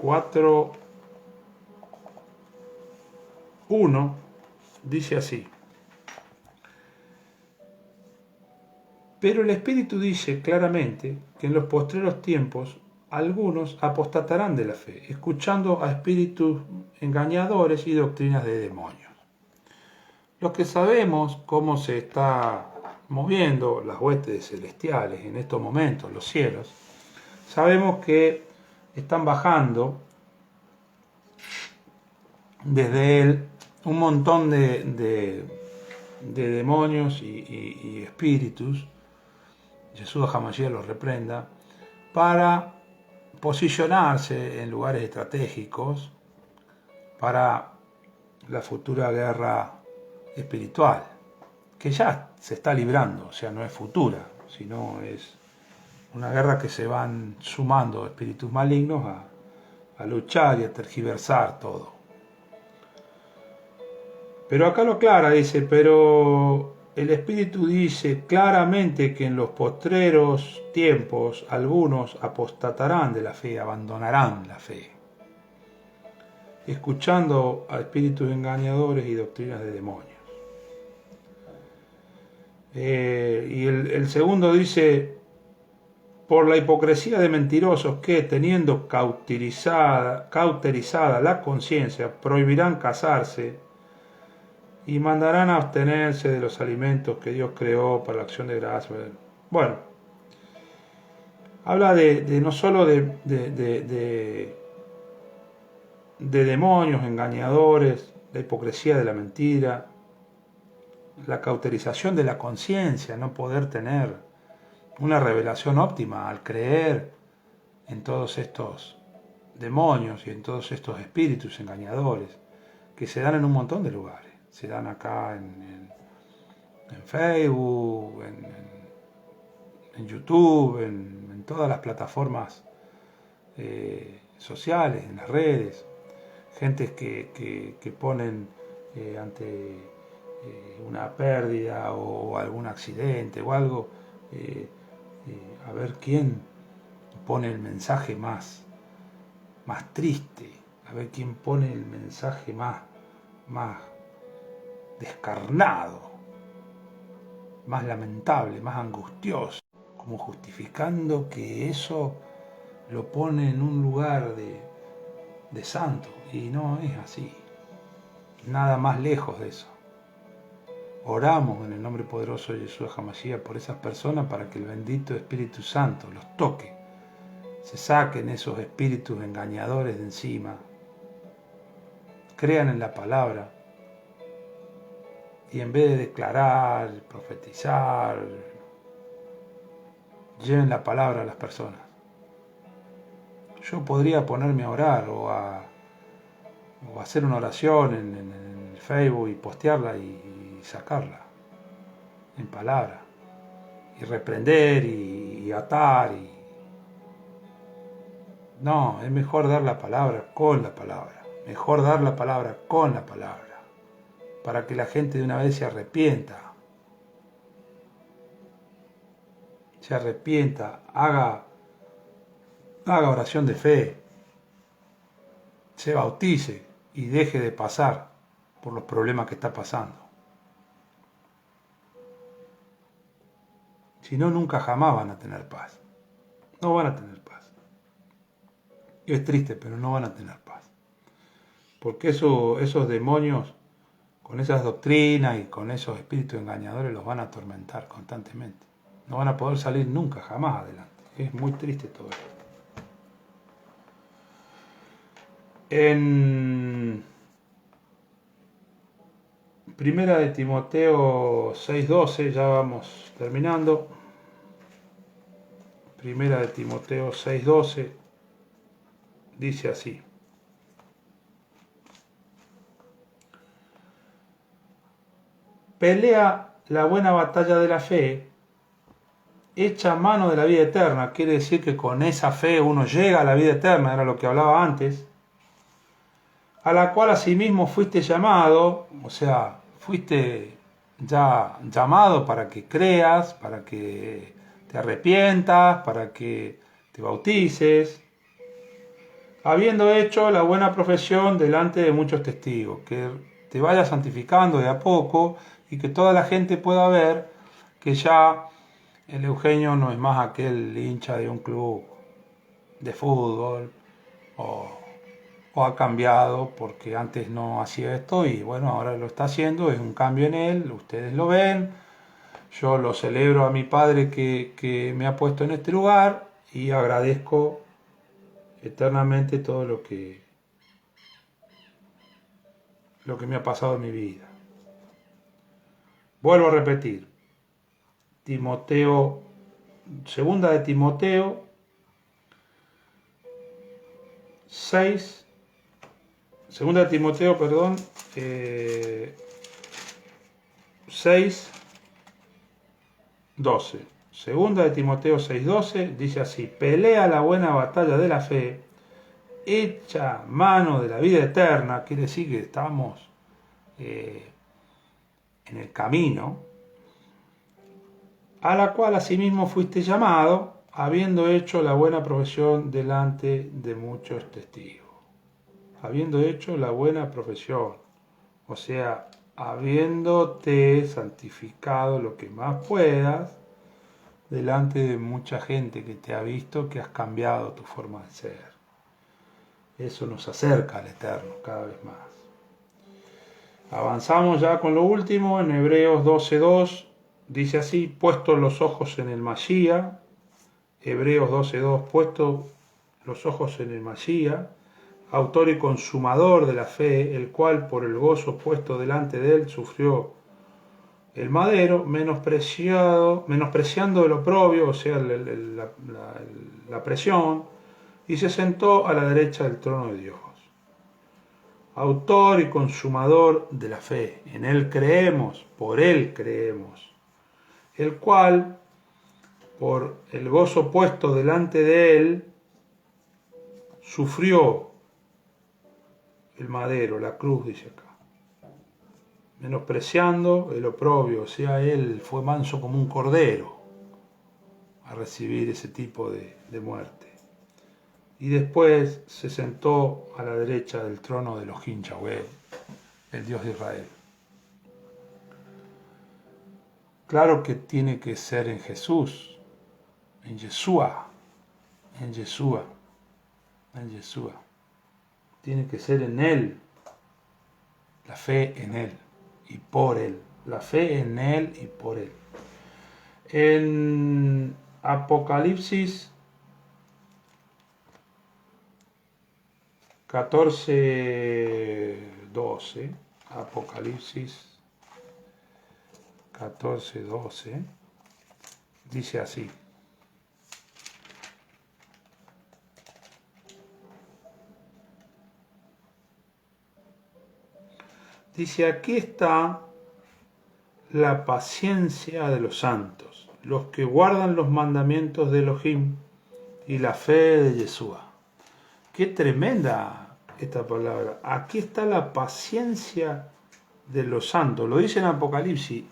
Speaker 1: 4:1 dice así: pero el Espíritu dice claramente que en los postreros tiempos algunos apostatarán de la fe, escuchando a espíritus engañadores y doctrinas de demonios. Los que sabemos cómo se está moviendo las huestes celestiales en estos momentos, los cielos, sabemos que están bajando desde él un montón de demonios y espíritus. Yeshua HaMashiach los reprenda, para posicionarse en lugares estratégicos para la futura guerra espiritual, que ya se está librando. O sea, no es futura, sino es una guerra que se van sumando espíritus malignos a luchar y a tergiversar todo. Pero acá lo aclara, dice: pero el Espíritu dice claramente que en los postreros tiempos algunos apostatarán de la fe, abandonarán la fe, escuchando a espíritus engañadores y doctrinas de demonios. Y el segundo dice: por la hipocresía de mentirosos que, teniendo cauterizada la conciencia, prohibirán casarse y mandarán a abstenerse de los alimentos que Dios creó para la acción de gracias. Bueno, habla de no solo de demonios, engañadores, la hipocresía de la mentira, la cauterización de la conciencia, no poder tener una revelación óptima al creer en todos estos demonios y en todos estos espíritus engañadores que se dan en un montón de lugares. Se dan acá en Facebook, en YouTube, en todas las plataformas sociales, en las redes. Gentes que ponen ante una pérdida o algún accidente o algo, a ver quién pone el mensaje más triste, a ver quién pone el mensaje más descarnado, más lamentable, más angustioso, como justificando que eso lo pone en un lugar de de santo, y no es así, nada más lejos de eso. Oramos en el nombre poderoso de Jesús HaMashiach por esas personas para que el bendito Espíritu Santo los toque, se saquen esos espíritus engañadores de encima, crean en la palabra y en vez de declarar, profetizar, lleven la palabra a las personas. Yo podría ponerme a orar o a hacer una oración en el Facebook y postearla y sacarla en palabra y reprender y atar no, es mejor dar la palabra con la palabra, mejor dar la palabra con la palabra para que la gente de una vez se arrepienta, haga oración de fe, se bautice y deje de pasar por los problemas que está pasando. Si no, nunca jamás van a tener paz. No van a tener paz. Y es triste, pero no van a tener paz. Porque esos demonios, con esas doctrinas y con esos espíritus engañadores, los van a atormentar constantemente. No van a poder salir nunca, jamás adelante. Es muy triste todo esto. En Primera de Timoteo 6:12, ya vamos terminando. Primera de Timoteo 6:12 dice así: pelea la buena batalla de la fe, echa mano de la vida eterna. Quiere decir que con esa fe uno llega a la vida eterna, era lo que hablaba antes, a la cual asimismo fuiste llamado, o sea, fuiste ya llamado para que creas, para que te arrepientas, para que te bautices, habiendo hecho la buena profesión delante de muchos testigos, que te vayas santificando de a poco y que toda la gente pueda ver que ya el Eugenio no es más aquel hincha de un club de fútbol o ha cambiado porque antes no hacía esto y bueno, ahora lo está haciendo, es un cambio en él, ustedes lo ven, yo lo celebro a mi padre que me ha puesto en este lugar y agradezco eternamente todo lo que me ha pasado en mi vida. Vuelvo a repetir, segunda de Timoteo 6, segunda de Timoteo, 6:12. Segunda de Timoteo 6:12 dice así: pelea la buena batalla de la fe, echa mano de la vida eterna. Quiere decir que estamos en el camino, a la cual asimismo fuiste llamado, habiendo hecho la buena profesión delante de muchos testigos. Habiendo hecho la buena profesión, o sea, habiéndote santificado lo que más puedas delante de mucha gente que te ha visto que has cambiado tu forma de ser. Eso nos acerca al Eterno cada vez más. Avanzamos ya con lo último, en Hebreos 12:2 dice así: puestos los ojos en el Mashiach. Hebreos 12:2, puestos los ojos en el Mashiach, autor y consumador de la fe, el cual por el gozo puesto delante de él sufrió el madero, menospreciando el oprobio, o sea, la presión, y se sentó a la derecha del trono de Dios. Autor y consumador de la fe, en él creemos, por él creemos, el cual por el gozo puesto delante de él sufrió el madero, la cruz, dice acá, menospreciando el oprobio, o sea, él fue manso como un cordero a recibir ese tipo de muerte. Y después se sentó a la derecha del trono de Elohim Yahweh, el Dios de Israel. Claro que tiene que ser en Jesús, en Yeshua, en Yeshua, en Yeshua. tiene que ser en Él, la fe en Él y por Él, la fe en Él y por Él. En Apocalipsis 14:12, Apocalipsis 14:12, dice así: dice, aquí está la paciencia de los santos, los que guardan los mandamientos de Elohim y la fe de Yeshua. Qué tremenda esta palabra. Aquí está la paciencia de los santos. Lo dice en Apocalipsis,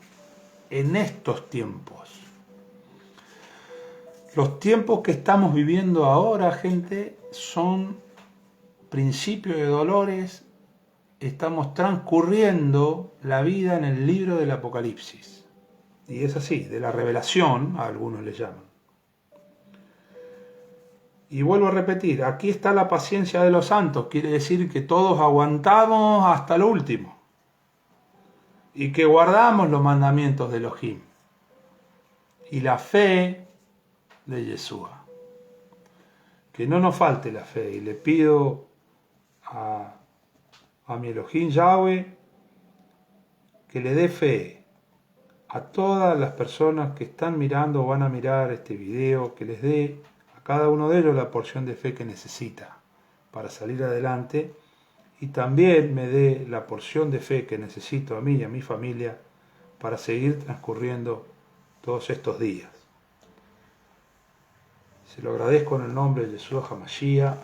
Speaker 1: en estos tiempos. Los tiempos que estamos viviendo ahora, gente, son principios de dolores. Estamos transcurriendo la vida en el libro del Apocalipsis. Y es así, de la revelación, a algunos le llaman. Y vuelvo a repetir, aquí está la paciencia de los santos, quiere decir que todos aguantamos hasta lo último. Y que guardamos los mandamientos de Elohim. Y la fe de Yeshua. Que no nos falte la fe. Y le pido a mi Elohim Yahweh que le dé fe a todas las personas que están mirando o van a mirar este video, que les dé a cada uno de ellos la porción de fe que necesita para salir adelante, y también me dé la porción de fe que necesito a mí y a mi familia para seguir transcurriendo todos estos días. Se lo agradezco en el nombre de Yeshua HaMashiach.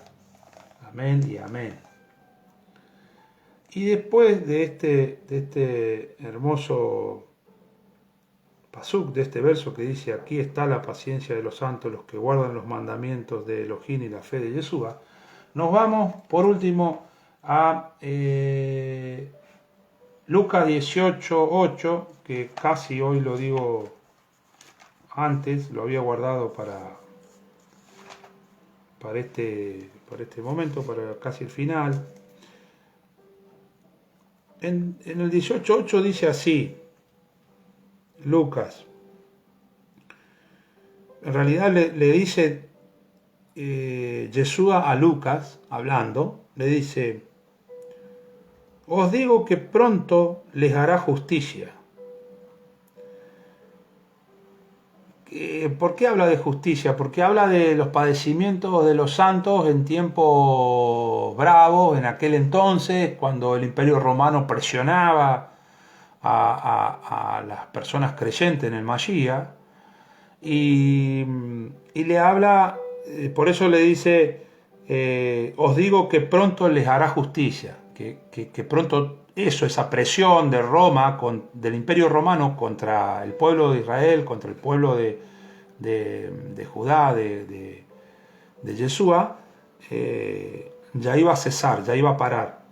Speaker 1: Amén y amén. Y después de este hermoso pasuk, de este verso que dice, aquí está la paciencia de los santos, los que guardan los mandamientos de Elohim y la fe de Yeshua, nos vamos por último a Lucas 18:8, que casi hoy lo digo antes, lo había guardado para este momento, para casi el final. En el 18:8 dice así, Lucas. En realidad le dice Yeshua a Lucas, hablando, le dice, os digo que pronto les hará justicia. ¿Por qué habla de justicia? Porque habla de los padecimientos de los santos en tiempos bravos, en aquel entonces, cuando el Imperio Romano presionaba a las personas creyentes en el Mashiach, y le habla, por eso le dice, os digo que pronto les hará justicia, que pronto esa presión de Roma, del Imperio Romano contra el pueblo de Israel, contra el pueblo de Judá, de Yeshua, ya iba a cesar, ya iba a parar.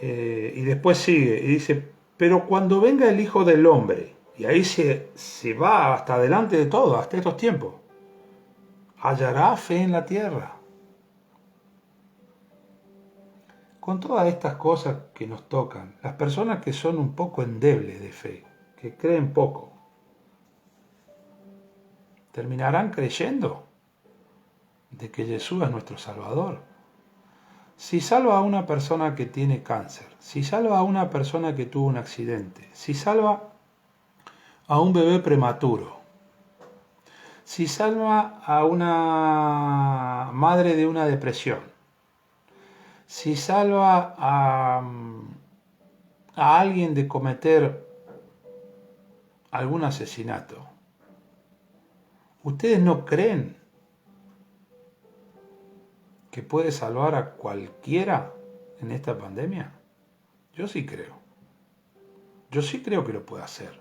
Speaker 1: Y después sigue, y dice, pero cuando venga el Hijo del Hombre, y ahí se va hasta adelante de todo, hasta estos tiempos, hallará fe en la tierra. Con todas estas cosas que nos tocan, las personas que son un poco endebles de fe, que creen poco, terminarán creyendo de que Jesús es nuestro Salvador. Si salva a una persona que tiene cáncer, si salva a una persona que tuvo un accidente, si salva a un bebé prematuro, si salva a una madre de una depresión, si salva a alguien de cometer algún asesinato, ¿ustedes no creen que puede salvar a cualquiera en esta pandemia? Yo sí creo. Yo sí creo que lo puede hacer.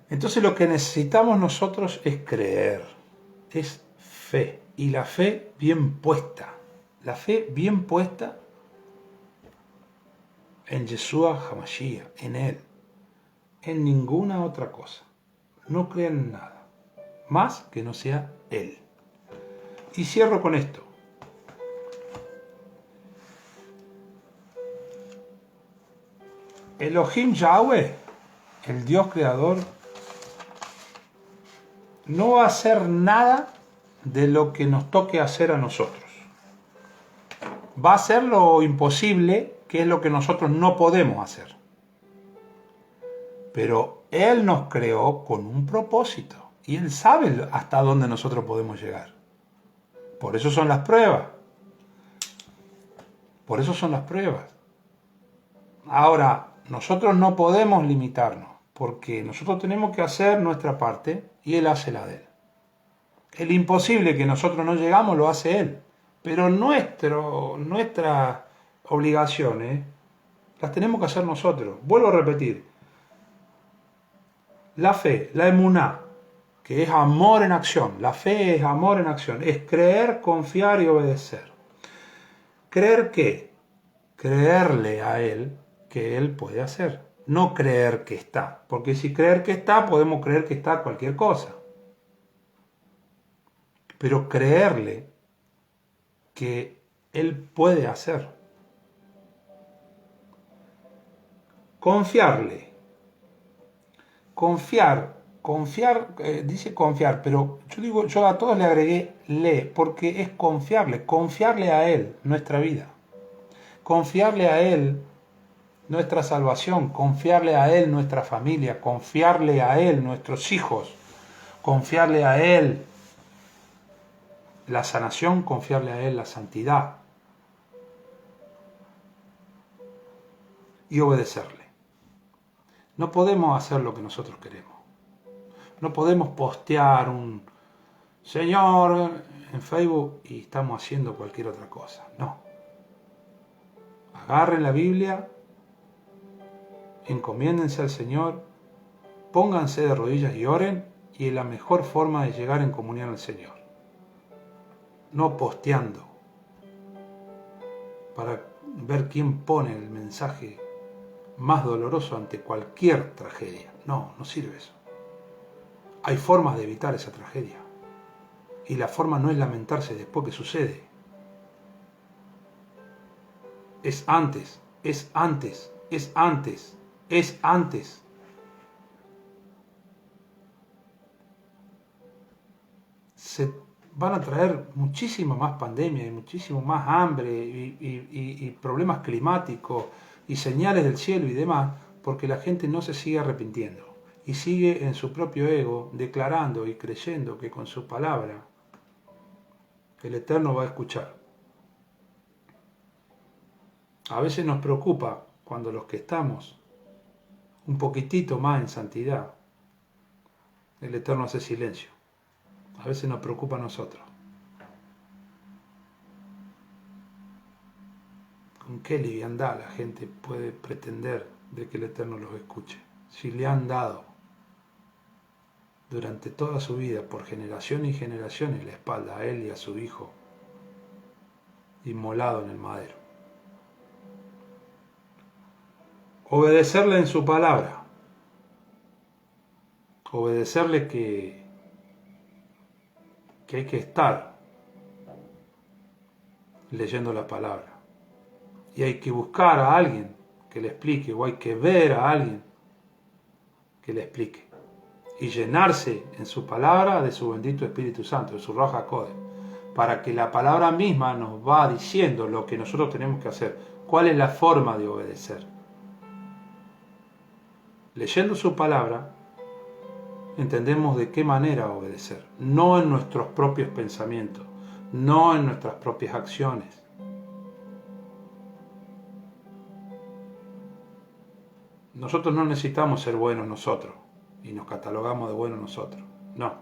Speaker 1: Entonces lo que necesitamos nosotros es creer, es fe, y la fe bien puesta. La fe bien puesta en Yeshua HaMashiach, en Él, en ninguna otra cosa. No crean en nada, más que no sea Él. Y cierro con esto. Elohim Yahweh, el Dios creador, no va a hacer nada de lo que nos toque hacer a nosotros. Va a hacer lo imposible, que es lo que nosotros no podemos hacer. Pero Él nos creó con un propósito y Él sabe hasta dónde nosotros podemos llegar. Por eso son las pruebas. Por eso son las pruebas. Ahora, nosotros no podemos limitarnos, porque nosotros tenemos que hacer nuestra parte y Él hace la de Él. El imposible que nosotros no llegamos lo hace Él, pero nuestras obligaciones las tenemos que hacer nosotros. Vuelvo a repetir, la fe, la emuná, que es amor en acción, la fe es amor en acción, es creer, confiar y obedecer. ¿Creer qué? Creerle a Él que Él puede hacer, no creer que está, porque si creer que está, podemos creer que está cualquier cosa. Pero creerle que Él puede hacer. Confiarle. Confiar, dice confiar, pero yo a todos le agregué le, porque es confiarle a Él nuestra vida, confiarle a Él nuestra salvación, confiarle a Él nuestra familia, confiarle a Él nuestros hijos, confiarle a Él la sanación, confiarle a Él la santidad y obedecerle. No podemos hacer lo que nosotros queremos. No podemos postear un Señor en Facebook y estamos haciendo cualquier otra cosa. No. Agarren la Biblia, encomiéndense al Señor, pónganse de rodillas y oren, y es la mejor forma de llegar en comunión al Señor. No posteando para ver quién pone el mensaje más doloroso ante cualquier tragedia. No, no sirve eso. Hay formas de evitar esa tragedia. Y la forma no es lamentarse después que sucede. Es antes, es antes, es antes, es antes. Se van a traer muchísima más pandemia y muchísimo más hambre y problemas climáticos y señales del cielo y demás, porque la gente no se sigue arrepintiendo y sigue en su propio ego declarando y creyendo que con su palabra el Eterno va a escuchar. A veces nos preocupa cuando los que estamos un poquitito más en santidad, el Eterno hace silencio. A veces nos preocupa a nosotros. ¿Con qué liviandad la gente puede pretender de que el Eterno los escuche? Si le han dado durante toda su vida, por generaciones y generaciones, la espalda a él y a su hijo, inmolado en el madero. Obedecerle en su palabra. Obedecerle que hay que estar leyendo la palabra. Y hay que buscar a alguien que le explique, o hay que ver a alguien que le explique. Y llenarse en su palabra de su bendito Espíritu Santo, de su Ruach HaKodesh, para que la palabra misma nos va diciendo lo que nosotros tenemos que hacer. ¿Cuál es la forma de obedecer? Leyendo su palabra, entendemos de qué manera obedecer, no en nuestros propios pensamientos, no en nuestras propias acciones. Nosotros no necesitamos ser buenos nosotros y nos catalogamos de buenos nosotros. No,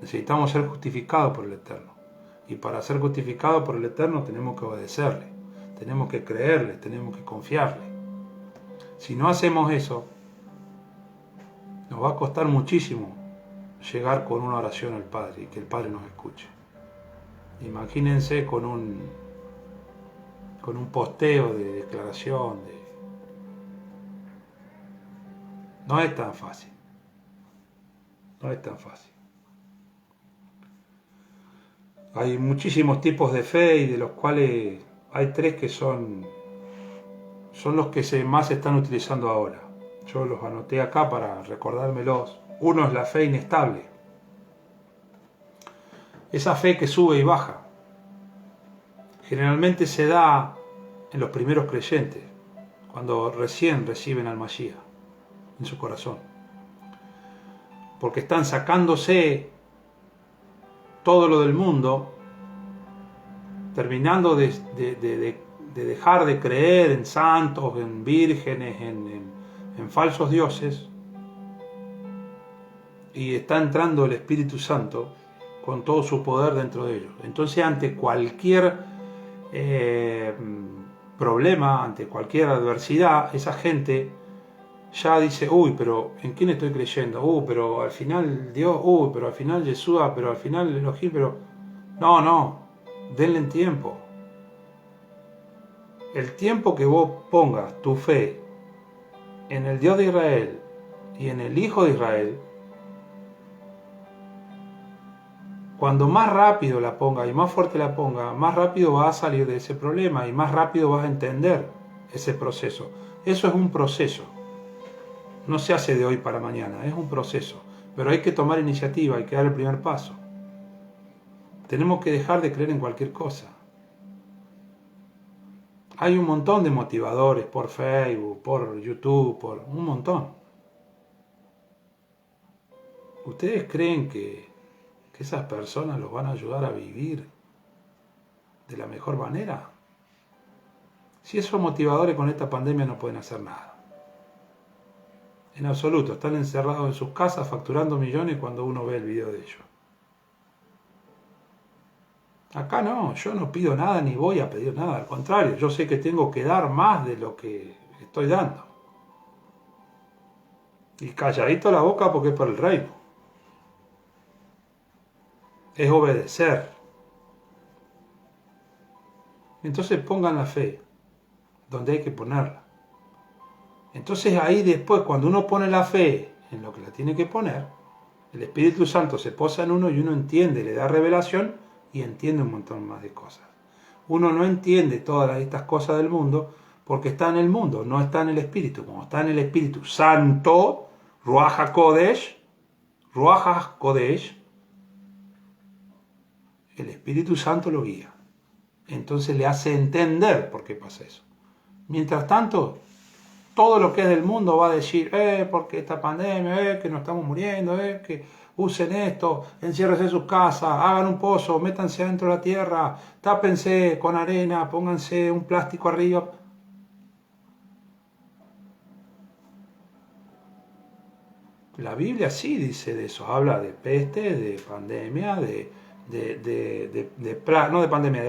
Speaker 1: necesitamos ser justificados por el Eterno. Y para ser justificados por el Eterno tenemos que obedecerle, tenemos que creerle, tenemos que confiarle. Si no hacemos eso, nos va a costar muchísimo llegar con una oración al Padre y que el Padre nos escuche. Imagínense con un posteo de declaración. No es tan fácil. No es tan fácil. Hay muchísimos tipos de fe y de los cuales hay tres que son los que más se están utilizando ahora. Yo los anoté acá para recordármelos. Uno es la fe inestable. Esa fe que sube y baja. Generalmente se da en los primeros creyentes, cuando recién reciben al Mashiach en su corazón. Porque están sacándose todo lo del mundo, terminando de dejar de creer en santos, en vírgenes, en falsos dioses, y está entrando el Espíritu Santo con todo su poder dentro de ellos. Entonces, ante cualquier problema, ante cualquier adversidad, esa gente ya dice, uy, pero ¿en quién estoy creyendo? Pero al final Dios, pero al final Yeshua, pero al final Elohim, pero... No, denle tiempo. El tiempo que vos pongas tu fe en el Dios de Israel y en el Hijo de Israel, cuando más rápido la ponga y más fuerte la ponga, más rápido vas a salir de ese problema y más rápido vas a entender ese proceso. Eso es un proceso. No se hace de hoy para mañana, es un proceso. Pero hay que tomar iniciativa, hay que dar el primer paso. Tenemos que dejar de creer en cualquier cosa. Hay un montón de motivadores por Facebook, por YouTube, por un montón. ¿Ustedes creen que esas personas los van a ayudar a vivir de la mejor manera? Si esos motivadores con esta pandemia no pueden hacer nada. En absoluto, están encerrados en sus casas facturando millones cuando uno ve el video de ellos. Acá no, yo no pido nada ni voy a pedir nada, al contrario, yo sé que tengo que dar más de lo que estoy dando. Y calladito la boca porque es por el reino. Es obedecer. Entonces pongan la fe donde hay que ponerla. Entonces ahí después, cuando uno pone la fe en lo que la tiene que poner, el Espíritu Santo se posa en uno y uno entiende, le da revelación y entiende un montón más de cosas. Uno no entiende todas estas cosas del mundo porque está en el mundo, no está en el Espíritu. Como está en el Espíritu Santo, Ruach HaKodesh, el Espíritu Santo lo guía. Entonces le hace entender por qué pasa eso. Mientras tanto, todo lo que es del mundo va a decir, porque esta pandemia, que nos estamos muriendo, que usen esto, enciérrense en sus casas, hagan un pozo, métanse adentro de la tierra, tápense con arena, pónganse un plástico arriba. La Biblia sí dice de eso, habla de peste, de pandemia, de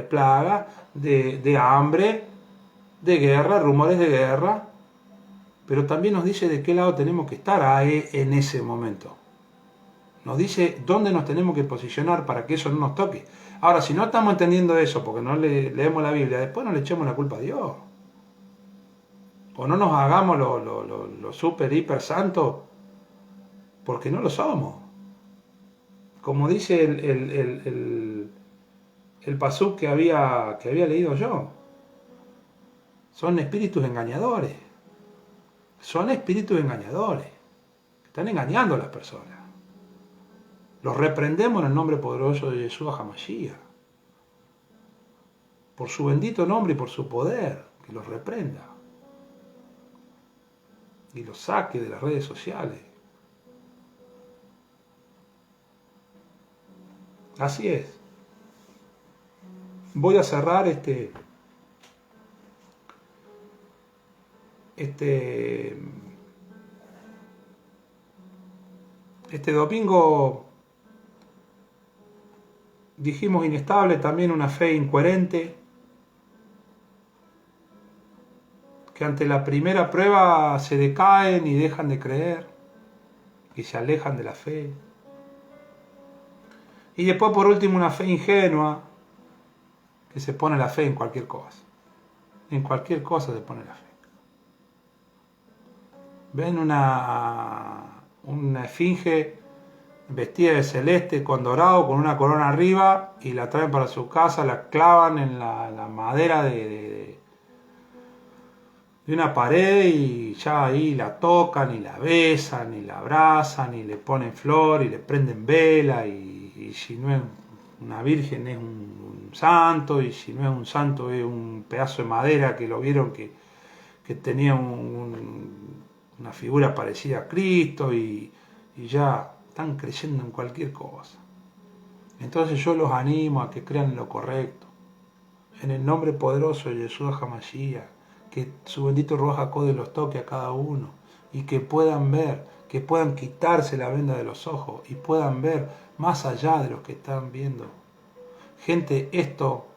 Speaker 1: plaga, de hambre, de guerra, rumores de guerra, pero también nos dice de qué lado tenemos que estar en ese momento. Nos dice dónde nos tenemos que posicionar para que eso no nos toque. Ahora, si no estamos entendiendo eso porque no leemos la Biblia, después no le echemos la culpa a Dios. O no nos hagamos los super, hiper santos porque no lo somos. Como dice el pasuk que había leído yo. Son espíritus engañadores. Son espíritus engañadores. Están engañando a las personas. Los reprendemos en el nombre poderoso de Yeshua HaMashiach. Por su bendito nombre y por su poder, que los reprenda. Y los saque de las redes sociales. Así es. Voy a cerrar este domingo. Dijimos inestable, también una fe incoherente, que ante la primera prueba se decaen y dejan de creer, y se alejan de la fe. Y después, por último, una fe ingenua, que se pone la fe en cualquier cosa. En cualquier cosa se pone la fe. Ven una esfinge vestida de celeste con dorado, con una corona arriba, y la traen para su casa, la clavan en la madera de una pared y ya ahí la tocan y la besan y la abrazan y le ponen flor y le prenden vela y si no es una virgen es un santo y si no es un santo es un pedazo de madera que lo vieron que tenía una figura parecida a Cristo y ya están creyendo en cualquier cosa. Entonces yo los animo a que crean en lo correcto, en el nombre poderoso de Yeshua HaMashiach, que su bendito Ruach HaKodesh los toque a cada uno y que puedan ver, que puedan quitarse la venda de los ojos y puedan ver más allá de lo que están viendo. Gente, esto,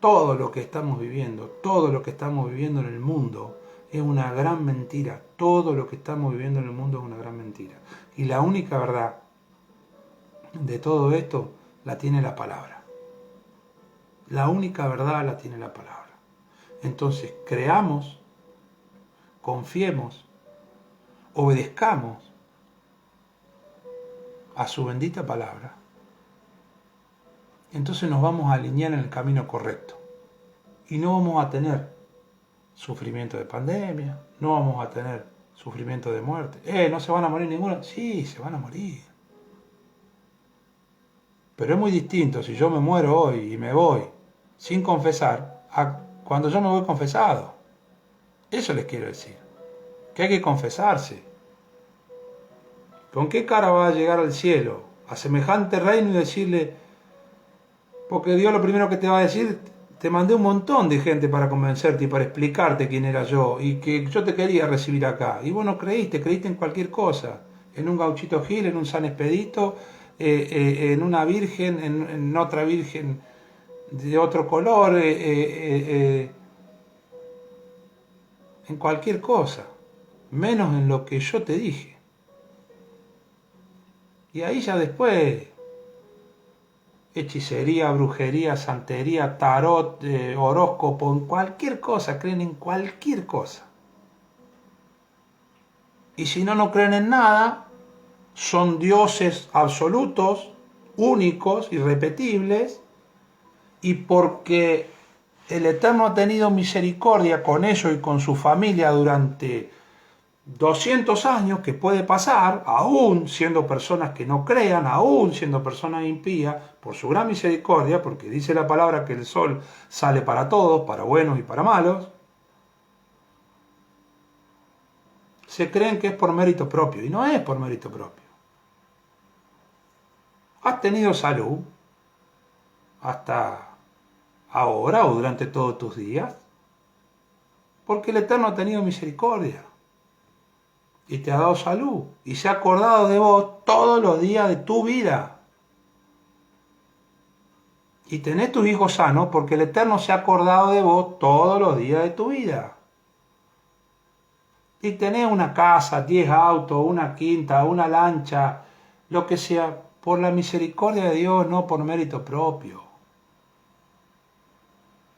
Speaker 1: todo lo que estamos viviendo, todo lo que estamos viviendo en el mundo es una gran mentira. Todo lo que estamos viviendo en el mundo es una gran mentira. Y la única verdad de todo esto la tiene la palabra. La única verdad la tiene la palabra. Entonces creamos, confiemos, obedezcamos a su bendita palabra. Entonces nos vamos a alinear en el camino correcto. Y no vamos a tener sufrimiento de pandemia, no vamos a tener sufrimiento de muerte. ¿No se van a morir ninguno? Sí, se van a morir. Pero es muy distinto si yo me muero hoy y me voy sin confesar a cuando yo me voy confesado. Eso les quiero decir. Que hay que confesarse. ¿Con qué cara va a llegar al cielo a semejante reino y decirle, porque Dios lo primero que te va a decir, te mandé un montón de gente para convencerte y para explicarte quién era yo y que yo te quería recibir acá. Y vos no creíste en cualquier cosa. En un gauchito Gil, en un San Expedito, en una virgen, en otra virgen de otro color, en cualquier cosa. Menos en lo que yo te dije. Y ahí ya después, hechicería, brujería, santería, tarot, horóscopo, en cualquier cosa, creen en cualquier cosa. Y si no creen en nada, son dioses absolutos, únicos, irrepetibles, y porque el Eterno ha tenido misericordia con ellos y con su familia durante 200 años, que puede pasar, aún siendo personas que no crean, aún siendo personas impías, por su gran misericordia, porque dice la palabra que el sol sale para todos, para buenos y para malos, se creen que es por mérito propio, y no es por mérito propio. Has tenido salud hasta ahora o durante todos tus días, porque el Eterno ha tenido misericordia y te ha dado salud y se ha acordado de vos todos los días de tu vida. Y tenés tus hijos sanos porque el Eterno se ha acordado de vos todos los días de tu vida. Y tenés una casa, 10 autos, una quinta, una lancha, lo que sea, por la misericordia de Dios, no por mérito propio.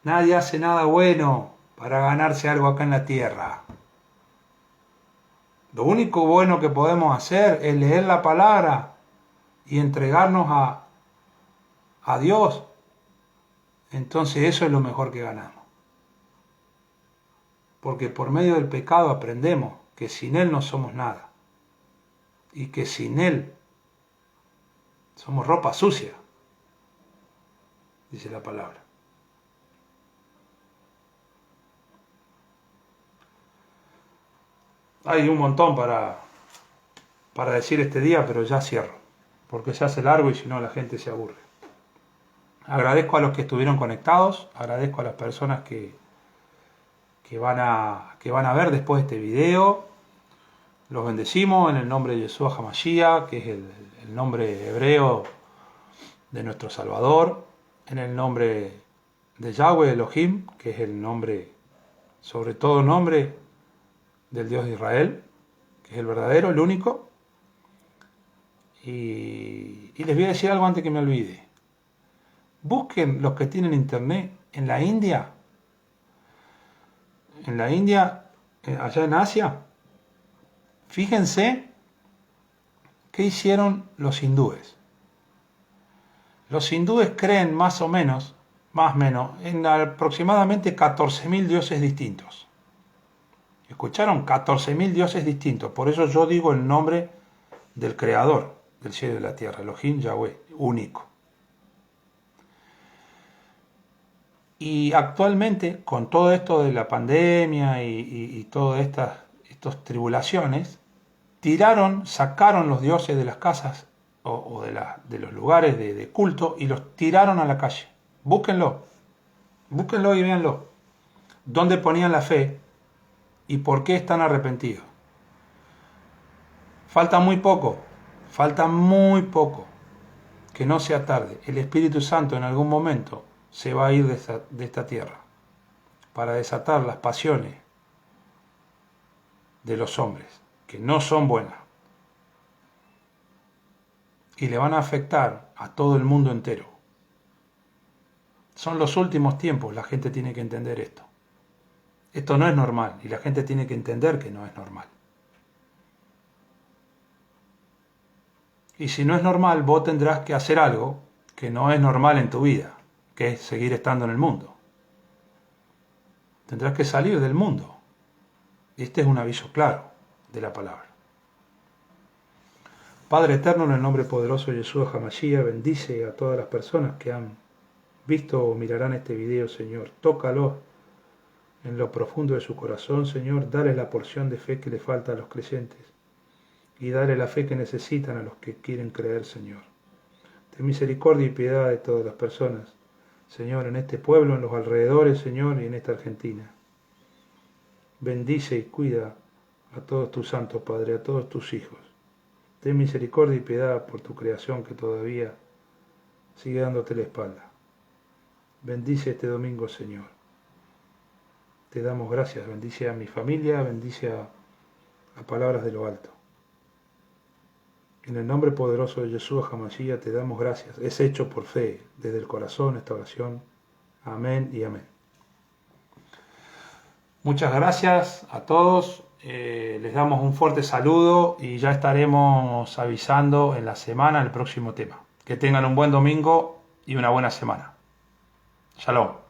Speaker 1: Nadie hace nada bueno para ganarse algo acá en la tierra. Lo único bueno que podemos hacer es leer la palabra y entregarnos a Dios. Entonces eso es lo mejor que ganamos. Porque por medio del pecado aprendemos que sin Él no somos nada. Y que sin Él somos ropa sucia, dice la palabra. Hay un montón para decir este día, pero ya cierro, porque se hace largo y si no la gente se aburre. Agradezco a los que estuvieron conectados, agradezco a las personas que van a ver después este video. Los bendecimos en el nombre de Yeshua HaMashiach, que es el nombre hebreo de nuestro Salvador, en el nombre de Yahweh Elohim, que es el nombre, sobre todo nombre, del Dios de Israel, que es el verdadero, el único. Y les voy a decir algo antes que me olvide. Busquen los que tienen internet en la India, allá en Asia. Fíjense ¿Qué hicieron los hindúes? Los hindúes creen más o menos, en aproximadamente 14.000 dioses distintos. ¿Escucharon? 14.000 dioses distintos. Por eso yo digo el nombre del creador del cielo y de la tierra, Elohim Yahweh, único. Y actualmente, con todo esto de la pandemia y todas estas tribulaciones, sacaron los dioses de las casas o de los lugares de culto y los tiraron a la calle. Búsquenlo y véanlo. ¿Dónde ponían la fe y por qué están arrepentidos? Falta muy poco, que no sea tarde. El Espíritu Santo en algún momento se va a ir de esta tierra para desatar las pasiones de los hombres, que no son buenas, y le van a afectar a todo el mundo entero. Son los últimos tiempos, la gente tiene que entender esto. Esto no es normal y la gente tiene que entender que no es normal. Y si no es normal, vos tendrás que hacer algo que no es normal en tu vida, que es seguir estando en el mundo. Tendrás que salir del mundo. Este es un aviso claro de la palabra. Padre eterno, en el nombre poderoso de Yeshua HaMashiach, bendice a todas las personas que han visto o mirarán este video, Señor. Tócalos en lo profundo de su corazón, Señor. Dale la porción de fe que le falta a los creyentes y dale la fe que necesitan a los que quieren creer, Señor. Ten misericordia y piedad de todas las personas, Señor, en este pueblo, en los alrededores, Señor, y en esta Argentina. Bendice y cuida a todos tus santos, Padre, a todos tus hijos. Ten misericordia y piedad por tu creación que todavía sigue dándote la espalda. Bendice este domingo, Señor. Te damos gracias. Bendice a mi familia, bendice a palabras de lo alto. En el nombre poderoso de Yeshua HaMashiach te damos gracias. Es hecho por fe, desde el corazón, esta oración. Amén y amén. Muchas gracias a todos. Les damos un fuerte saludo y ya estaremos avisando en la semana el próximo tema. Que tengan un buen domingo y una buena semana. Shalom.